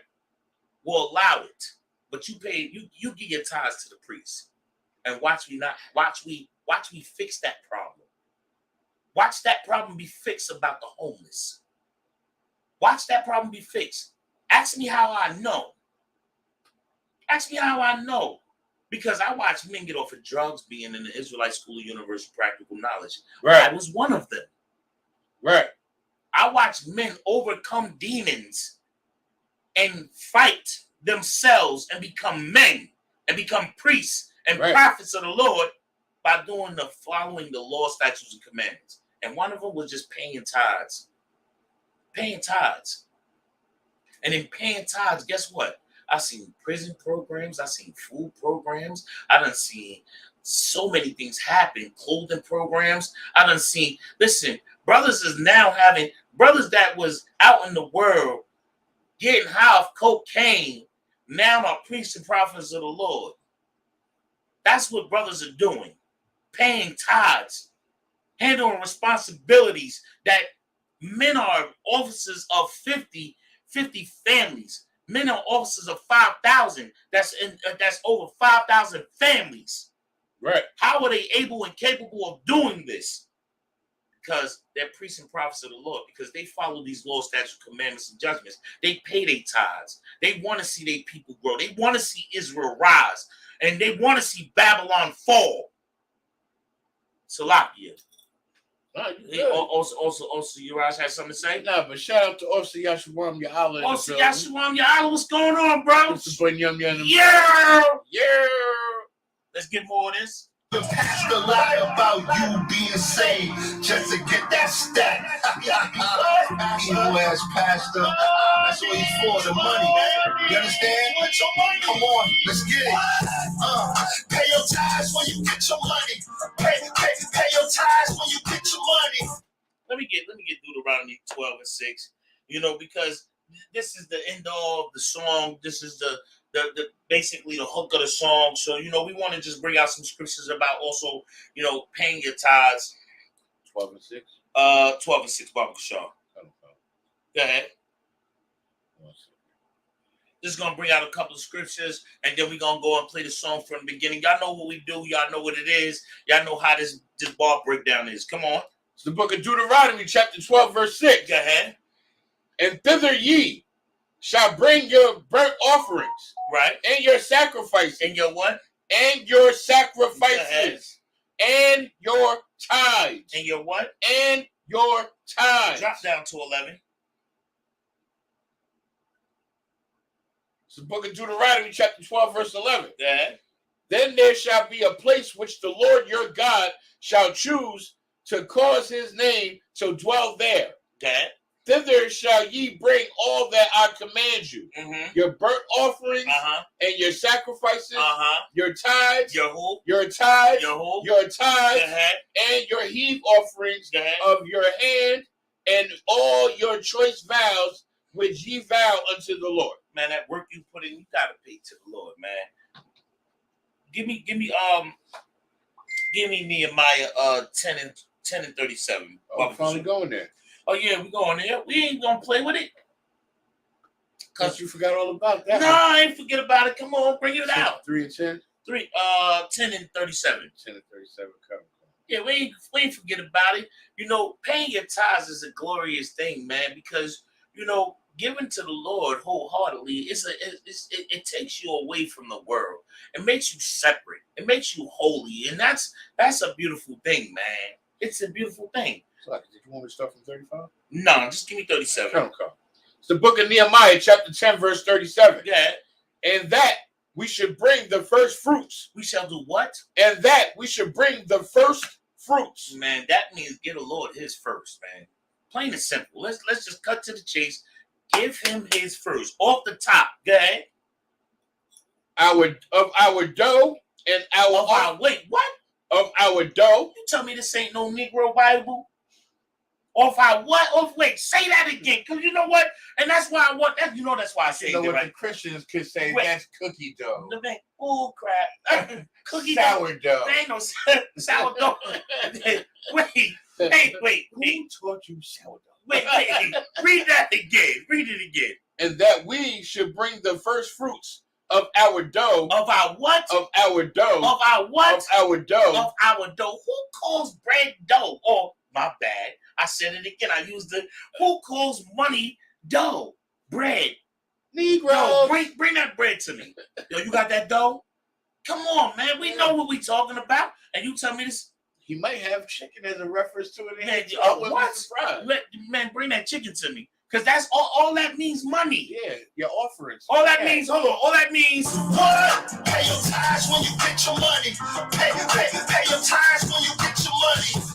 will allow it. But you pay, you give your tithes to the priest, and watch we fix that problem. Watch that problem be fixed about the homeless. Watch that problem be fixed. Ask me how I know. Ask me how I know. Because I watched men get off of drugs being in the Israelite School of Universal Practical Knowledge. Right. I was one of them. Right. I watched men overcome demons and fight themselves and become men and become priests and prophets of the Lord by following the law, statutes, and commandments. And one of them was just paying tithes. Paying tithes. And in paying tithes, guess what? I've seen prison programs. I've seen food programs. I done seen so many things happen. Clothing programs. I done seen, listen, brothers that was out in the world getting high off cocaine now are priests and prophets of the Lord. That's what brothers are doing. Paying tithes. Handling responsibilities that men are officers of 50 families. Men are officers of 5,000. That's over 5,000 families. Right. How are they able and capable of doing this? Because they're priests and prophets of the Lord. Because they follow these laws, statutes, commandments, and judgments. They pay their tithes. They want to see their people grow. They want to see Israel rise. And they want to see Babylon fall. Salakia. Also, Urash has something to say? Nah, but shout out to Officer Yashuam Ya'ala. Officer Yashuam Ya'ala, what's going on, bro? Yeah. Let's get more of this. The pastor lie about you being saved just to get that stat. Evil ass pastor. That's what he's for, the money. You understand? Come on, let's get it. Pay your tithes when you get your money. Pay your tithes when you get your money. Let me get Deuteronomy 12 and 6. You know, because this is the end all of the song. This is the basically the hook of the song. So, you know, we want to just bring out some scriptures about also, you know, paying your tithes. 12 and 6? 12 and 6, Baba Shaw. Go ahead. Just going to bring out a couple of scriptures, and then we're going to go and play the song from the beginning. Y'all know what we do. Y'all know what it is. Y'all know how this bar breakdown is. Come on. It's the book of Deuteronomy, chapter 12, verse 6. Go ahead. And thither ye shall bring your burnt offerings. Right. And your sacrifices. And your what? And your sacrifices. And your tithes. And your what? And your tithes. Drop down to 11. It's the book of Deuteronomy, chapter 12, verse 11. Yeah. Then there shall be a place which the Lord your God shall choose to cause his name to dwell there. Yeah. Thither shall ye bring all that I command you. Your burnt offerings and your sacrifices, your tithes, your tithes, and your heave offerings of your hand, and all your choice vows which ye vow unto the Lord. Man, that work you put in, you gotta pay to the Lord, man. Give me Nehemiah 10 and 37. Oh, finally going there. Oh yeah, we going there. We ain't gonna play with it. Cause you forgot all about that. No, I ain't forget about it. Come on, bring it out. 3 and 10? 10 and 37. 10 and 37 cover. Yeah, we ain't forget about it. You know, paying your tithes is a glorious thing, man, because you know, giving to the Lord wholeheartedly it takes you away from the world. It makes you separate. It makes you holy, and that's a beautiful thing, man. It's a beautiful thing. So, did you want me to start from 35? No, just give me 37. Okay. It's the book of Nehemiah, chapter 10, verse 37. Yeah. And that we should bring the first fruits. We shall do what? And that we should bring the first fruits. Man, that means give the Lord his first, man. Plain and simple. Let's just cut to the chase. Give him his first. Off the top. Go ahead. Of our dough and our wait, what? Of our dough. You tell me this ain't no Negro Bible? Off our what? Wait, say that again. Because you know what? And that's why I want that. You know that's why I say you know what right? the Christians could say, wait. That's cookie dough. Oh crap. Cookie sourdough. There ain't no sourdough. Wait. Who taught you sourdough? Wait. Read that again. Read it again. And that we should bring the first fruits of our dough. Of our what? Of our dough. Of our what? Of our dough. Of our dough. Who calls bread dough? Oh, my bad. I said it again. I used the who calls money dough? Bread. Negro. Yo, bring that bread to me. Yo, you got that dough? Come on, man. We know what we talking about. And you tell me this. He might have chicken as a reference to it. Man, what? Man, bring that chicken to me. Because that's all that means money. Yeah, your offerings. All that means, hold on. All that means what? Pay your tithes when you get your money. Pay your tithes when you get your money.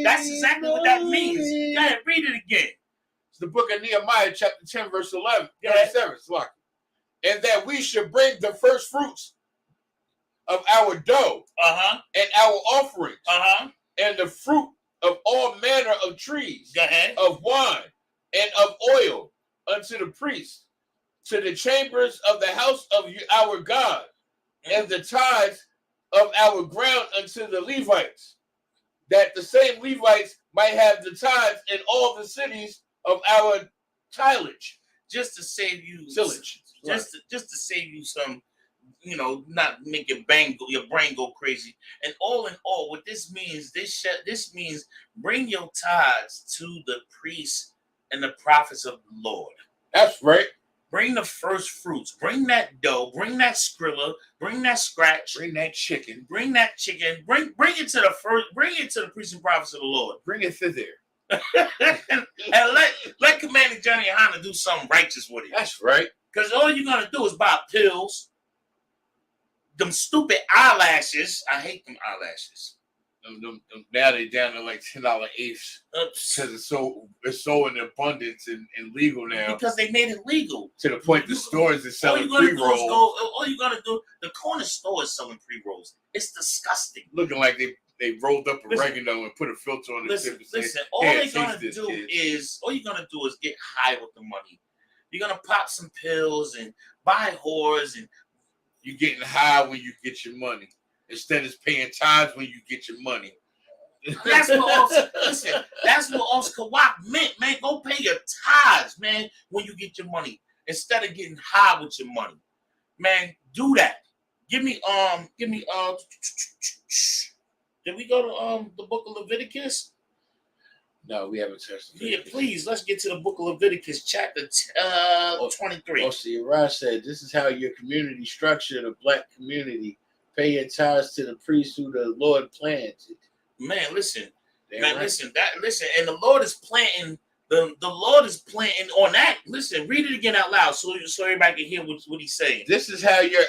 That's exactly what that means. Go ahead, read it again. It's the book of Nehemiah, chapter 10, verse 11, 37. And that we should bring the first fruits of our dough and our offerings and the fruit of all manner of trees, of wine and of oil unto the priests, to the chambers of the house of our God, and the tithes of our ground unto the Levites, that the same Levites might have the tithes in all the cities of our tillage. Just to save you tillage. Just to save you some, you know, not make your brain go crazy. And all in all, what this means, this means bring your tithes to the priests and the prophets of the Lord. That's right. Bring the first fruits. Bring that dough. Bring that skrilla. Bring that scratch. Bring that chicken. Bring that chicken. Bring it to the first. Bring it to the priests and prophets of the Lord. Bring it to there. and let Commander Johnny Hanna do something righteous with it. That's right. Because all you're gonna do is buy pills. Them stupid eyelashes. I hate them eyelashes. Now they down to like $10 eighths because it's so in abundance and legal now. Because they made it legal to the point the stores are selling pre-rolls. All you gotta do, the corner store is selling pre-rolls. It's disgusting. Looking like they rolled up oregano and put a filter on the tip. Listen. All you're gonna do is get high with the money. You're gonna pop some pills and buy whores, and you're getting high when you get your money. Instead of paying tithes when you get your money. That's what Oscar Watt meant, man. Go pay your tithes, man, when you get your money. Instead of getting high with your money. Man, do that. Give me did we go to the book of Leviticus? No, we haven't touched it. Yeah, please, let's get to the book of Leviticus, chapter 23. Oh, see, Raj said, this is how your community structured, a black community. Pay your tithes to the priest who the Lord planted. Man, listen. Listen. And the Lord is planting The Lord is planting on that. Listen, read it again out loud so everybody can hear what he's saying. This is how you're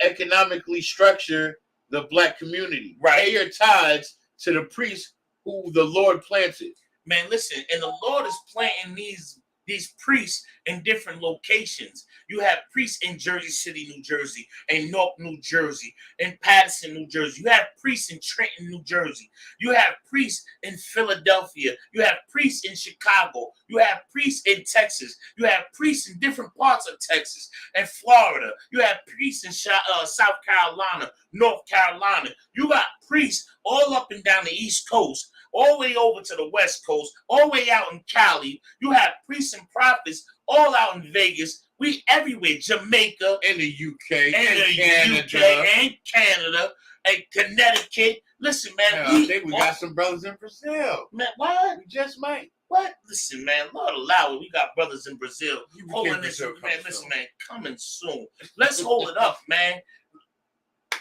economically structure the black community. Right. Pay your tithes to the priests who the Lord planted. Man, listen, and the Lord is planting these priests in different locations. You have priests in Jersey City, New Jersey, in Newark, New Jersey, in Patterson, New Jersey. You have priests in Trenton, New Jersey. You have priests in Philadelphia. You have priests in Chicago. You have priests in Texas. You have priests in different parts of Texas and Florida. You have priests in South Carolina, North Carolina. You got priests all up and down the East Coast, all the way over to the West Coast, all the way out in Cali. You have priests and prophets all out in Vegas. We everywhere. Jamaica. In the UK. And the Canada. UK and Canada. And Connecticut. Listen, man. I think we got some brothers in Brazil. Man, what? We just might. What? Listen, man. Lord allow it. We got brothers in Brazil. Holding this, Brazil man. Listen, man. Coming soon. Let's hold it up, man.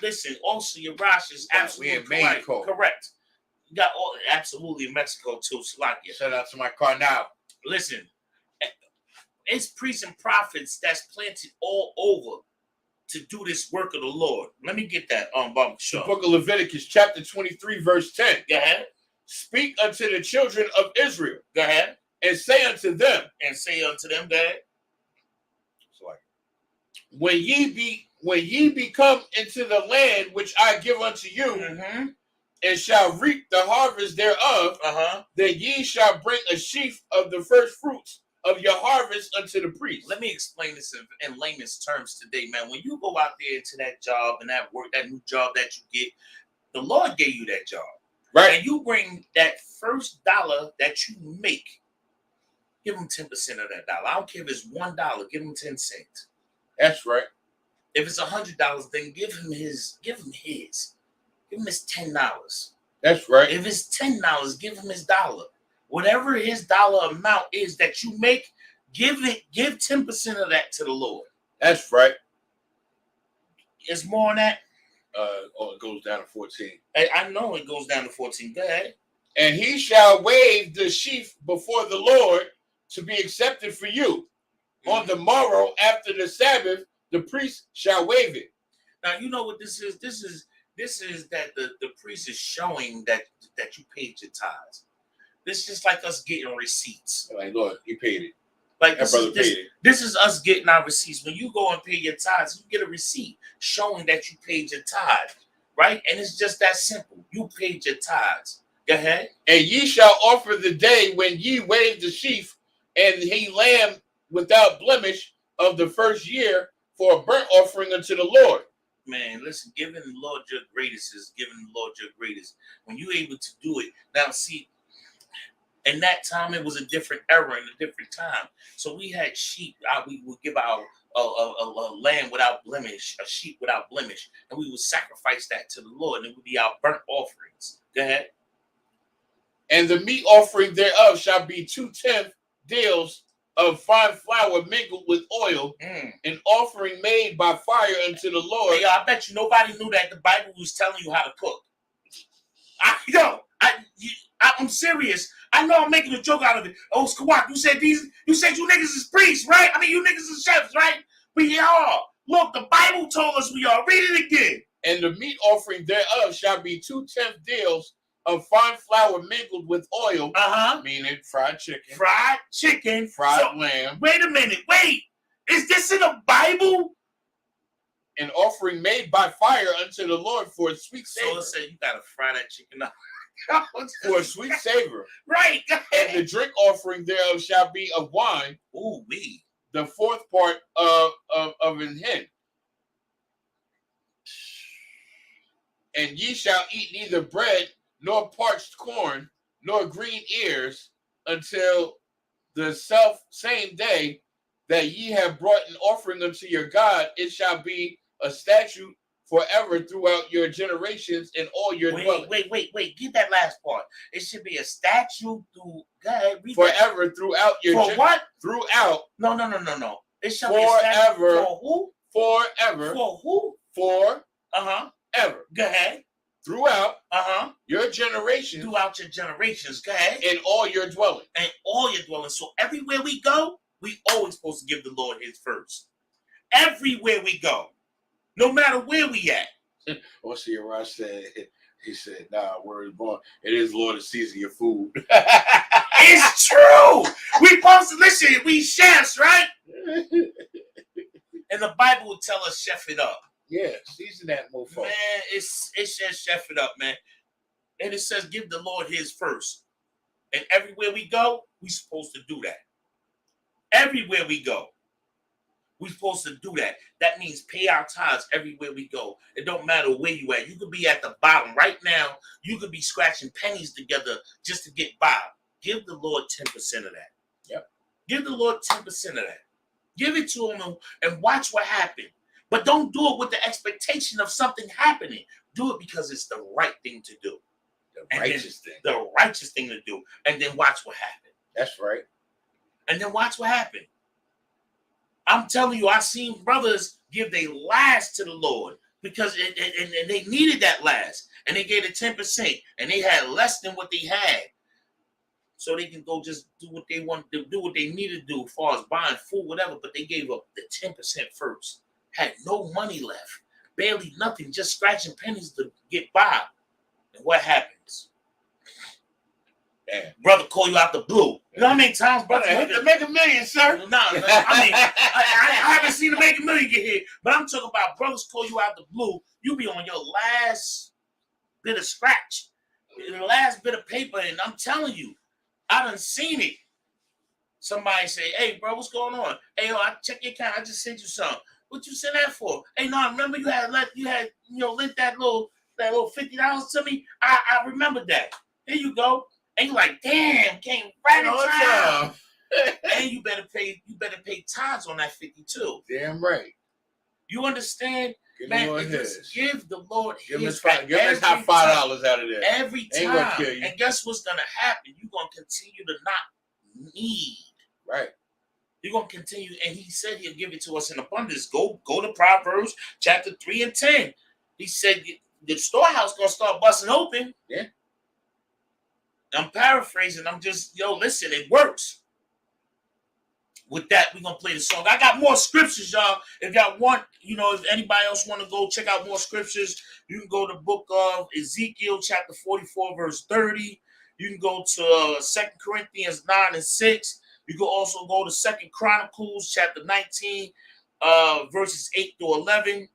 Listen, also your Rosh is absolutely correct. You got all absolutely in Mexico too, Slovakia. Shout out to my car now. Listen, it's priests and prophets that's planted all over to do this work of the Lord. Let me get that Baba Shaw. The book of Leviticus, chapter 23, verse 10. Go ahead. Speak unto the children of Israel. Go ahead. And say unto them. Go ahead. When ye become into the land which I give unto you, and shall reap the harvest thereof, then ye shall bring a sheaf of the first fruits of your harvest unto the priest. Let me explain this in layman's terms today, man. When you go out there to that job and that work, that new job that you get, the Lord gave you that job. Right. And you bring that first dollar that you make, give him 10% of that dollar. I don't care if it's $1, give him 10 cents. That's right. If it's $100, then give him his. Give him his $10. That's right. If it's $10, give him his dollar. Whatever his dollar amount is that you make, give 10% of that to the Lord. That's right. It's more on that. It goes down to 14. I know it goes down to 14. Go ahead. And he shall wave the sheaf before the Lord to be accepted for you. On the morrow after the Sabbath, the priest shall wave it. Now you know what this is. This is that the priest is showing that you paid your tithes. This is just like us getting receipts. Like, Lord, you paid it. Like that brother paid it. This is us getting our receipts. When you go and pay your tithes, you get a receipt showing that you paid your tithe, right? And it's just that simple. You paid your tithes. Go ahead. And ye shall offer the day when ye wave the sheaf and he lamb without blemish of the first year for a burnt offering unto the Lord. Man, listen, giving the Lord your greatest is giving the Lord your greatest. When you're able to do it, now see, in that time it was a different era and a different time. So we had sheep. We would give out a lamb without blemish, a sheep without blemish, and we would sacrifice that to the Lord, and it would be our burnt offerings. Go ahead. And the meat offering thereof shall be 2/10 deals of fine flour mingled with oil, an offering made by fire unto the Lord. Hey, I bet you nobody knew that the Bible was telling you how to cook. I'm serious. I know I'm making a joke out of it. Oh, Squawk, you said you niggas is priests, right? I mean, you niggas is chefs, right? We are. Look, the Bible told us we are. Read it again. And the meat offering thereof shall be 2/10 deals of fine flour mingled with oil, meaning fried chicken, fried lamb. Wait a minute, is this in the Bible? An offering made by fire unto the Lord for a sweet savor. So it said you gotta fry that chicken up. For a sweet savor. Right. And the drink offering thereof shall be of wine. Ooh, wee. The fourth part of an hin. And ye shall eat neither bread nor parched corn, nor green ears, until the same day that ye have brought an offering unto your God. It shall be a statute forever throughout your generations and all your dwellings. Wait. Get that last part. It should be a statute forever throughout your what? Throughout. No. It shall forever. Be a statute for who? Forever. For who? For Ever. Go ahead. throughout your generations. Throughout your generations, go ahead. In all your dwelling. And all your dwelling. So everywhere we go, we always supposed to give the Lord his first. Everywhere we go. No matter where we at. Or see, Ross said, he said, nah, word is born. It is Lord to season your food. It's true. We supposed to listen. We chefs, right? And the Bible will tell us, chef it up. Yeah, season that mofo. Man, it says chef it up, man. And it says give the Lord his first. And everywhere we go, we supposed to do that. Everywhere we go, we supposed to do that. That means pay our tithes everywhere we go. It don't matter where you at. You could be at the bottom. Right now, you could be scratching pennies together just to get by. Give the Lord 10% of that. Yep. Give the Lord 10% of that. Give it to him and watch what happens. But don't do it with the expectation of something happening. Do it because it's the right thing to do. The righteous thing. The righteous thing to do. And then watch what happens. That's right. And then watch what happens. I'm telling you, I've seen brothers give their last to the Lord because and they needed that last. And they gave it 10%. And they had less than what they had. So they can go just do what they want to do, what they need to do as far as buying food, whatever. But they gave up the 10% first. Had no money left. Barely nothing. Just scratching pennies to get by. And what happens? Brother call you out the blue. You know how many times, brother? Make a million, sir. No, I mean, I haven't seen the make a million get here. But I'm talking about brothers call you out the blue. You be on your last bit of scratch. The last bit of paper. And I'm telling you, I done seen it. Somebody say, hey, bro, what's going on? Hey, yo, I check your account. I just sent you something. What you sent that for? Hey, no, I remember you had lent that little $50 to me. I remember that. Here you go. And you're like, damn, came right in time. And you better pay tithes on that 50 too. Damn right. You understand? Man, give the Lord give his give us $5 out of there. Every time. Ain't gonna kill you. And guess what's gonna happen? You're gonna continue to not need. Right. You're gonna continue, and he said he'll give it to us in abundance. Go to Proverbs chapter 3 and 10. He said the storehouse gonna start busting open. Yeah. I'm paraphrasing. I'm just, listen, it works. With that, we're going to play the song. I got more scriptures, y'all. If y'all want, if anybody else want to go check out more scriptures, you can go to the book of Ezekiel, chapter 44, verse 30. You can go to 2 Corinthians 9 and 6. You can also go to 2 Chronicles, chapter 19, verses 8 to 11. You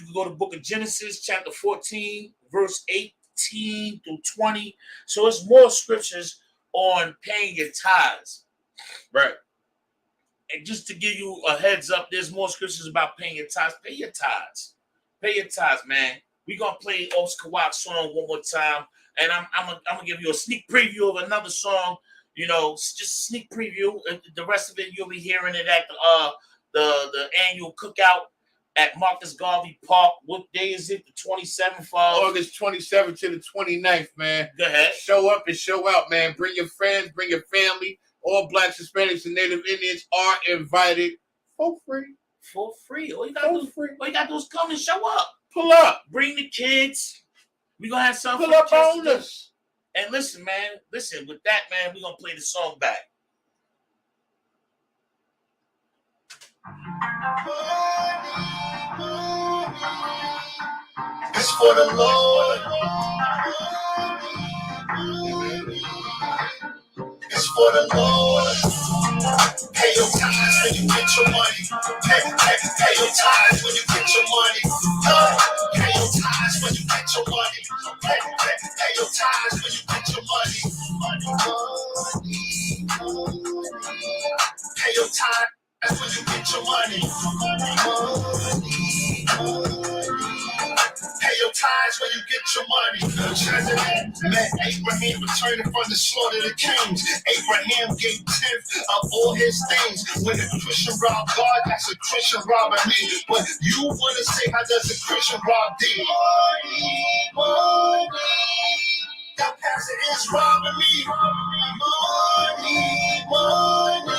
can go to the book of Genesis, chapter 14, verse 18 through 20. So it's more scriptures on paying your tithes. Right. And just to give you a heads up, there's more scriptures about paying your tithes. Pay your tithes. Pay your tithes, man. We're going to play Oscar Watts' song one more time. And I'm gonna give you a sneak preview of another song. Just a sneak preview. The rest of it, you'll be hearing it at the annual cookout at Marcus Garvey Park. What day is it? The 27th of August 27th to the 29th, man. Go ahead. Show up and show out, man. Bring your friends, bring your family. All Blacks, Hispanics, and Native Indians are invited for free. For free. All you gotta do is come and show up. Pull up. Bring the kids. We're gonna have something. Pull up on us. And listen, man. With that, man, we're gonna play the song back. It's for the Lord. It's for the Lord. Pay your tithes when you get your money. Pay your tithes when you get your money. Pay your tithes when you get your money. Pay your tithes when you get your money. Pay your tithes when you get your money. Pay your tithes when you get your money. Met Abraham returning from the slaughter of the kings. Abraham gave 10th of all his things. When a Christian rob God, that's a Christian robbing me. But you want to say, how does a Christian rob thee? Money. That pastor is robbing me. Money.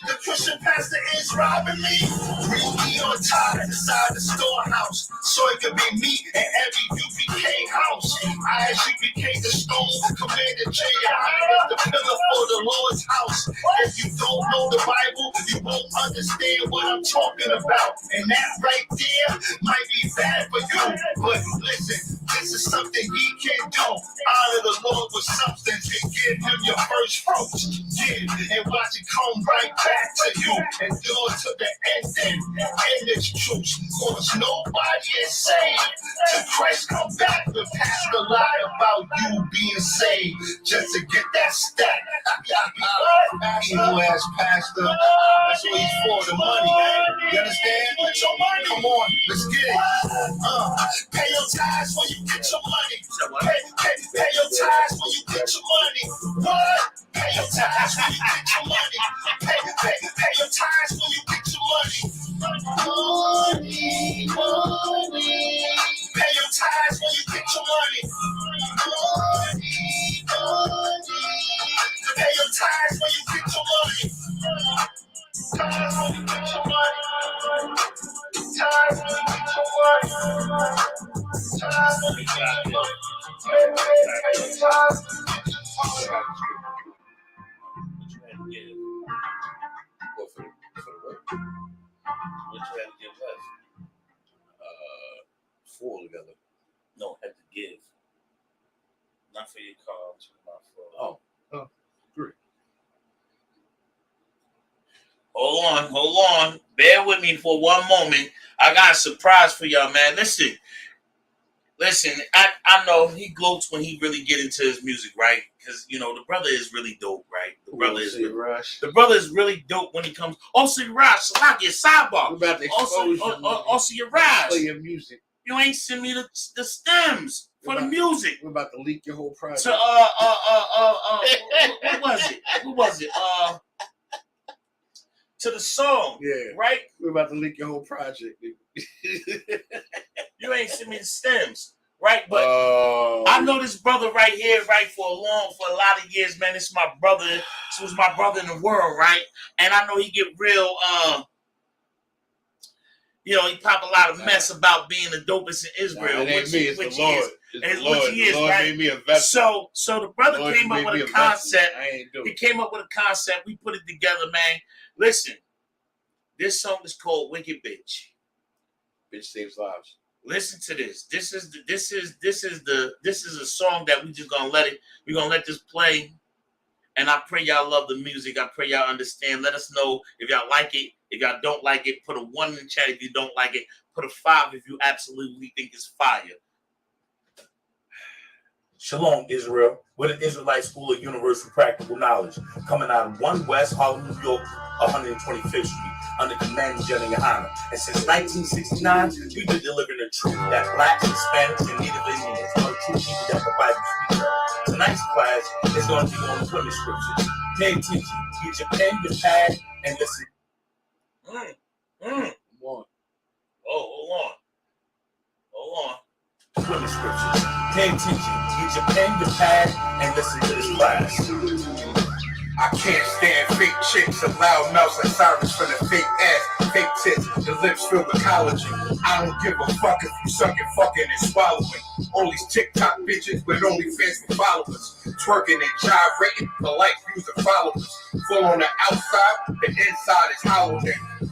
The Christian Christian pastor is robbing me. Bring me on time inside the storehouse, so it could be me and every UPK house. ISUPK the stone, Commander J. I is the pillar for the Lord's house. If you don't know the Bible, you won't understand what I'm talking about. And that right there might be bad for you. But listen, this is something he can do. Honor the Lord with substance and give him your first fruits. Yeah, and watch it come right back to you. Endure to the end and this truth. Cause nobody is saved till Christ come back and pastor lie about you being saved just to get that stack. Evil ass pastor. That's what he's for, the money. You understand? Get your money. Come on, let's get it. Pay your tithes when you get your money. Pay your tithes when you get your money. What? Pay your tithes when you get your money. Pay your tithes when you get your money. Money. Pay your tithes when you get your money. Money. Pay your tithes when you get your money. Tithes when you get your money. Tithes when you get your money. Tithes when you get your money. Pay your tithes. What you had to give us? Four together. No, had to give. Not for your car, not for. Oh, great. Hold on. Bear with me for one moment. I got a surprise for y'all, man. Listen. I know he gloats when he really get into his music, right? Because the brother is really dope, right? The brother is really dope when he comes. Also, your Rush, Salaki, sidebar. About to expose also, your Rush. Play your music. You ain't send me the stems for the music. We're about to leak your whole project. So what was it? To the song. Yeah. Right? We're about to leak your whole project. You ain't sent me the stems. Right? But I know this brother right here, right, for a lot of years, man. This is my brother. This was my brother in the world, right? And I know he get real he pop a lot of mess about being the dopest in Israel, which he is. Right? So the brother came up with a concept. He came up with a concept. We put it together, man. Listen, this song is called "Wicked Bitch." Bitch saves lives. Listen to this. This is a song that we just gonna we're gonna let this play. And I pray y'all love the music. I pray y'all understand. Let us know if y'all like it. If y'all don't like it, put a 1 in the chat if you don't like it. Put a 5 if you absolutely think it's fire. Shalom, Israel. We're the Israelite School of Universal Practical Knowledge, coming out of 1 West Harlem, New York, 125th Street, under Command General Yohana. And since 1969, we've been delivering the truth that Black, Hispanic, and Native Indians are the true people that the Bible speaks of. Tonight's class is going to be on the women's scriptures. Pay attention, get your pen, your pad, and listen. Hold on. Women's scriptures. Pay attention, get your pen, your pad, and listen to this class. I can't stand fake chicks and loud mouths like Cyrus from the fake ass, fake tits, the lips filled with collagen. I don't give a fuck if you sucking, fucking, and swallowing. All these TikTok bitches with only fans for followers, twerking and gyrating for like views and followers. Full on the outside, the inside is hollow.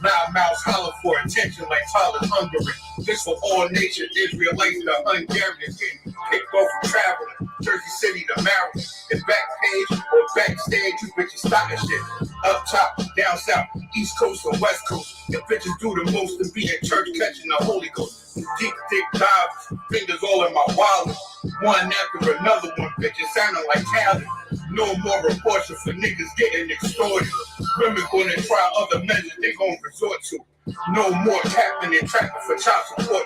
Loud mouths holler for attention like Tyler's Hungary. This for all nation Israelites, the Hungarians getting picked off from traveling. Jersey City to Maryland. If back page or backstage, you bitches stocking shit. Up top, down south, east coast or west coast. The bitches do the most to be in church catching the Holy Ghost. Deep dick dives, fingers all in my wallet. One after another one, bitches sounding like Cali. No more reports for niggas getting extorted. Women gonna try other measures they gonna resort to. No more tapping and trapping for child support.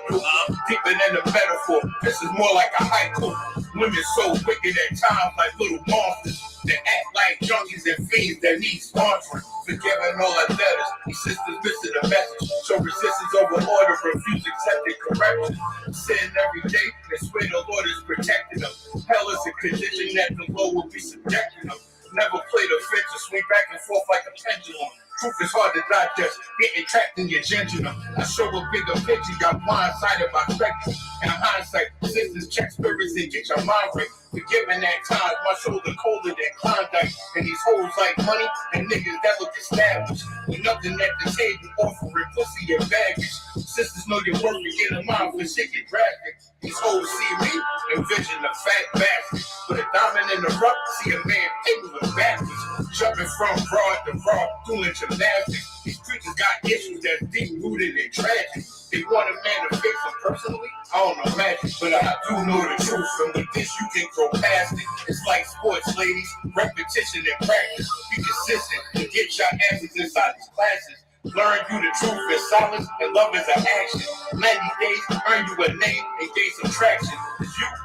Deeper than the metaphor, this is more like a haiku. Women so wicked at times like little monsters. They act like junkies and fiends that need sponsoring. Forgiving all our debtors, these sisters missing a message. So resistance over order, refuse accepted correction. Sin every day, and swear the Lord is protecting them. Hell is a condition that the Lord will be subjecting them. Never play the fence or swing back and forth like a pendulum. Truth is hard to digest, getting trapped in your jejunum. I show a bigger picture, y'all blindsided by spectrum. And hindsight, sisters check spirits and get your mind right. Forgiving at times, my shoulder colder than Klondike. And these hoes like money and niggas that look established. With nothing at the table, offering pussy and baggage. Sisters know your work and get a mind for shit get drastic. These hoes see me, envision a fat bastard. With a diamond in the rough, see a man able backwards. Jumping from broad to broad, doing gymnastics. These creatures got issues that's deep rooted and tragic. They want a man to fix them personally. I don't know magic, but I do know the truth. And with this, you can grow past it. It's like sports, ladies. Repetition and practice. Be consistent and get your answers inside these classes. Learn you the truth is silence and love is an action. 90 days, earn you a name and gain some traction.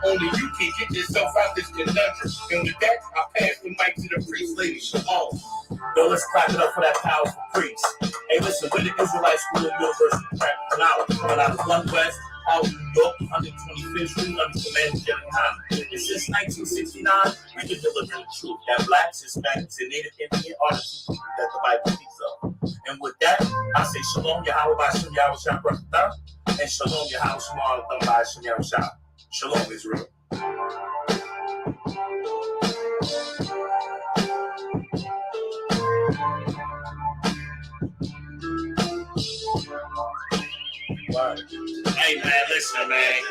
Only you can get yourself out this conundrum. And with that, I pass the mic to the priest, lady Shalom. Yo, let's clap it up for that powerful priest. Hey, listen, we're the Israelite School of University Practical Knowledge. Coming out of 1 West, Harlem, New York, 125th Street, under command of General Hanna. And since 1969, we've been delivering the truth that blacks, Hispanics, and Native Indian are the two people that the Bible speaks of. And with that, I say Shalom Yahweh B'Shem Yahweh Shah Barakatah, and Shalom Yahweh Shema B'Shem Yahweh Shah. Shalom, Israel. Hey man, listen, man.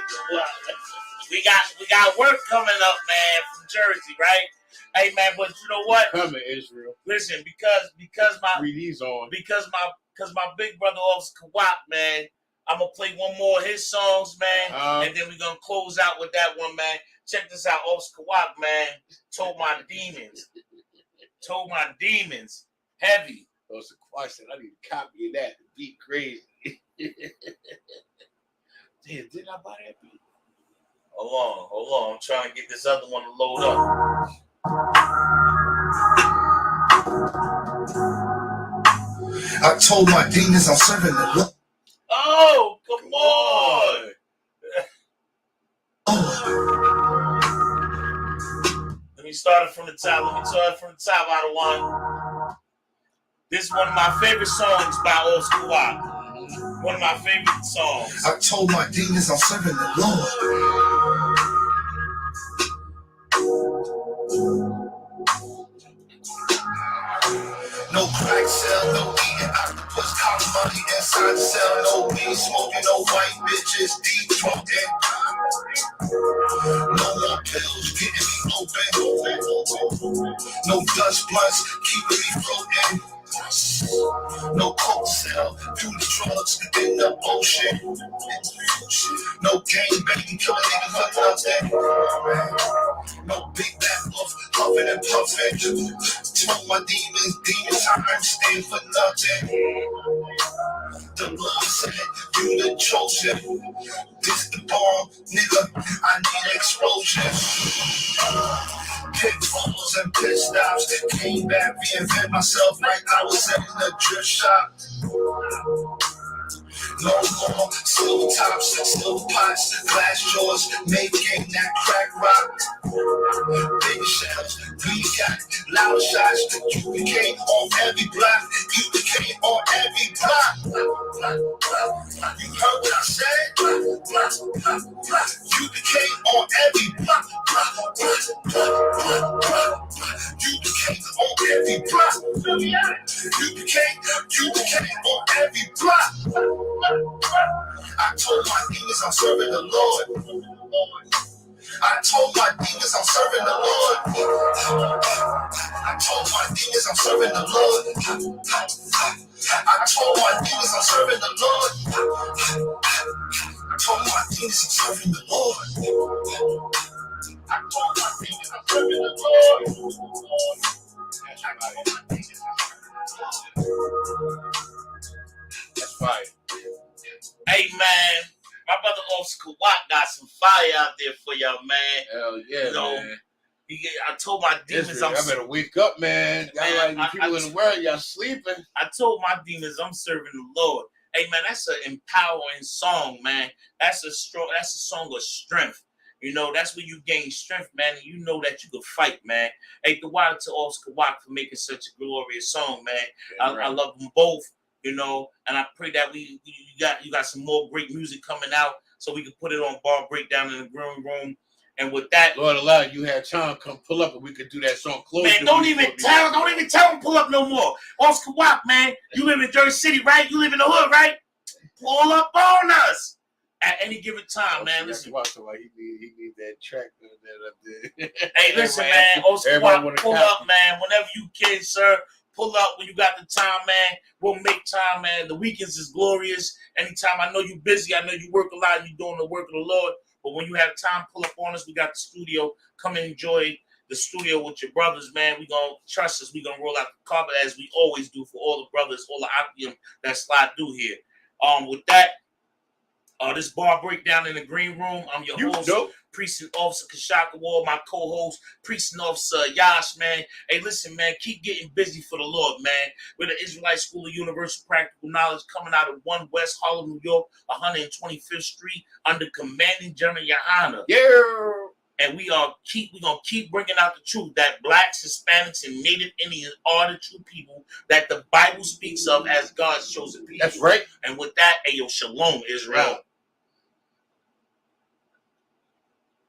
We got work coming up, man, from Jersey, right? Hey man, but you know what? Coming, Israel. Listen, because my big brother Officer Kawak, man, I'm gonna play one more of his songs, man, and then we're gonna close out with that one, man. Check this out, Officer Kawak, man. Told my demons, heavy. Officer Kawak said, I need a copy of that. The beat crazy. Damn, didn't I buy that beat? Hold on. I'm trying to get this other one to load up. I told my demons I'm serving the Lord. Oh, come on. Let me start it from the top. Out of one. This is one of my favorite songs by Officer Kawak. One of my favorite songs. I told my demons I'm serving the Lord. No crack cell, no eating octopus, collar money inside the cell, no weed smoking, no white bitches, deep drunken. No more pills getting me open. No dust blunts keeping me floating. No coke cell, do the drugs in the ocean. No gang banging, killing niggas for nothing. No big back wolf, huffing and puffing. Told my demons, I understand for nothing. The Lord said, you the chosen. This the bomb, nigga, I need explosion. Pitfalls and pit stops. Came back, reinvent myself like I was in a drift shop. No more silver tops, silver pots, glass jaws, making that crack rock. Big shells, we got loud shots. You became on every block. You became on every block. You heard what I said? You became on every block. You became on every block. You became on every block. I told my demons I'm serving the Lord. I told my demons I'm serving the Lord. I told my demons I'm serving the Lord. I told my demons I'm serving the Lord. I told my demons I'm serving the Lord. I told my demons I'm serving the Lord. That's fire. Hey man, my brother Officer Kawak got some fire out there for y'all, man. Hell yeah, you know, man. I told my demons I better wake up, man. Man, like people in the world, y'all sleeping. I told my demons I'm serving the Lord. Hey man, that's an empowering song, man. That's a song of strength. You know, that's where you gain strength, man, and you know that you can fight, man. Hey, the water to Officer Kawak for making such a glorious song, man. I love them both, you know, and I pray that you got some more great music coming out so we can put it on Bar Breakdown in the Greenroom. And with that, Lord allow you had time come pull up and we could do that song close. Man, don't even tell him pull up no more. Oscar Watt, man, you live in Jersey City, right? You live in the hood, right? Pull up on us at any given time, man. Listen, he need that track that up there. Hey, listen, man, Oscar Watt, pull up, man. Whenever you can, sir. Pull up when you got the time, man. We'll make time, man. The weekends is glorious. Anytime, I know you busy. I know you work a lot and you're doing the work of the Lord. But when you have time, pull up on us. We got the studio. Come and enjoy the studio with your brothers, man. We gonna trust us. We gonna roll out the carpet as we always do for all the brothers, all the opium that slide through here. With that, this Bar Breakdown in the Green Room. I'm your host, Precinct Officer Kashaka Wall, my co-host, Precinct Officer Yash, man. Hey, listen, man, keep getting busy for the Lord, man. We're the Israelite School of Universal Practical Knowledge coming out of 1 West Harlem, New York, 125th Street, under Commanding General Yohana. Yeah. And we gonna keep bringing out the truth that blacks, Hispanics, and Native Indians are the true people that the Bible speaks of as God's chosen people. That's right. And with that, ayo, shalom, Israel.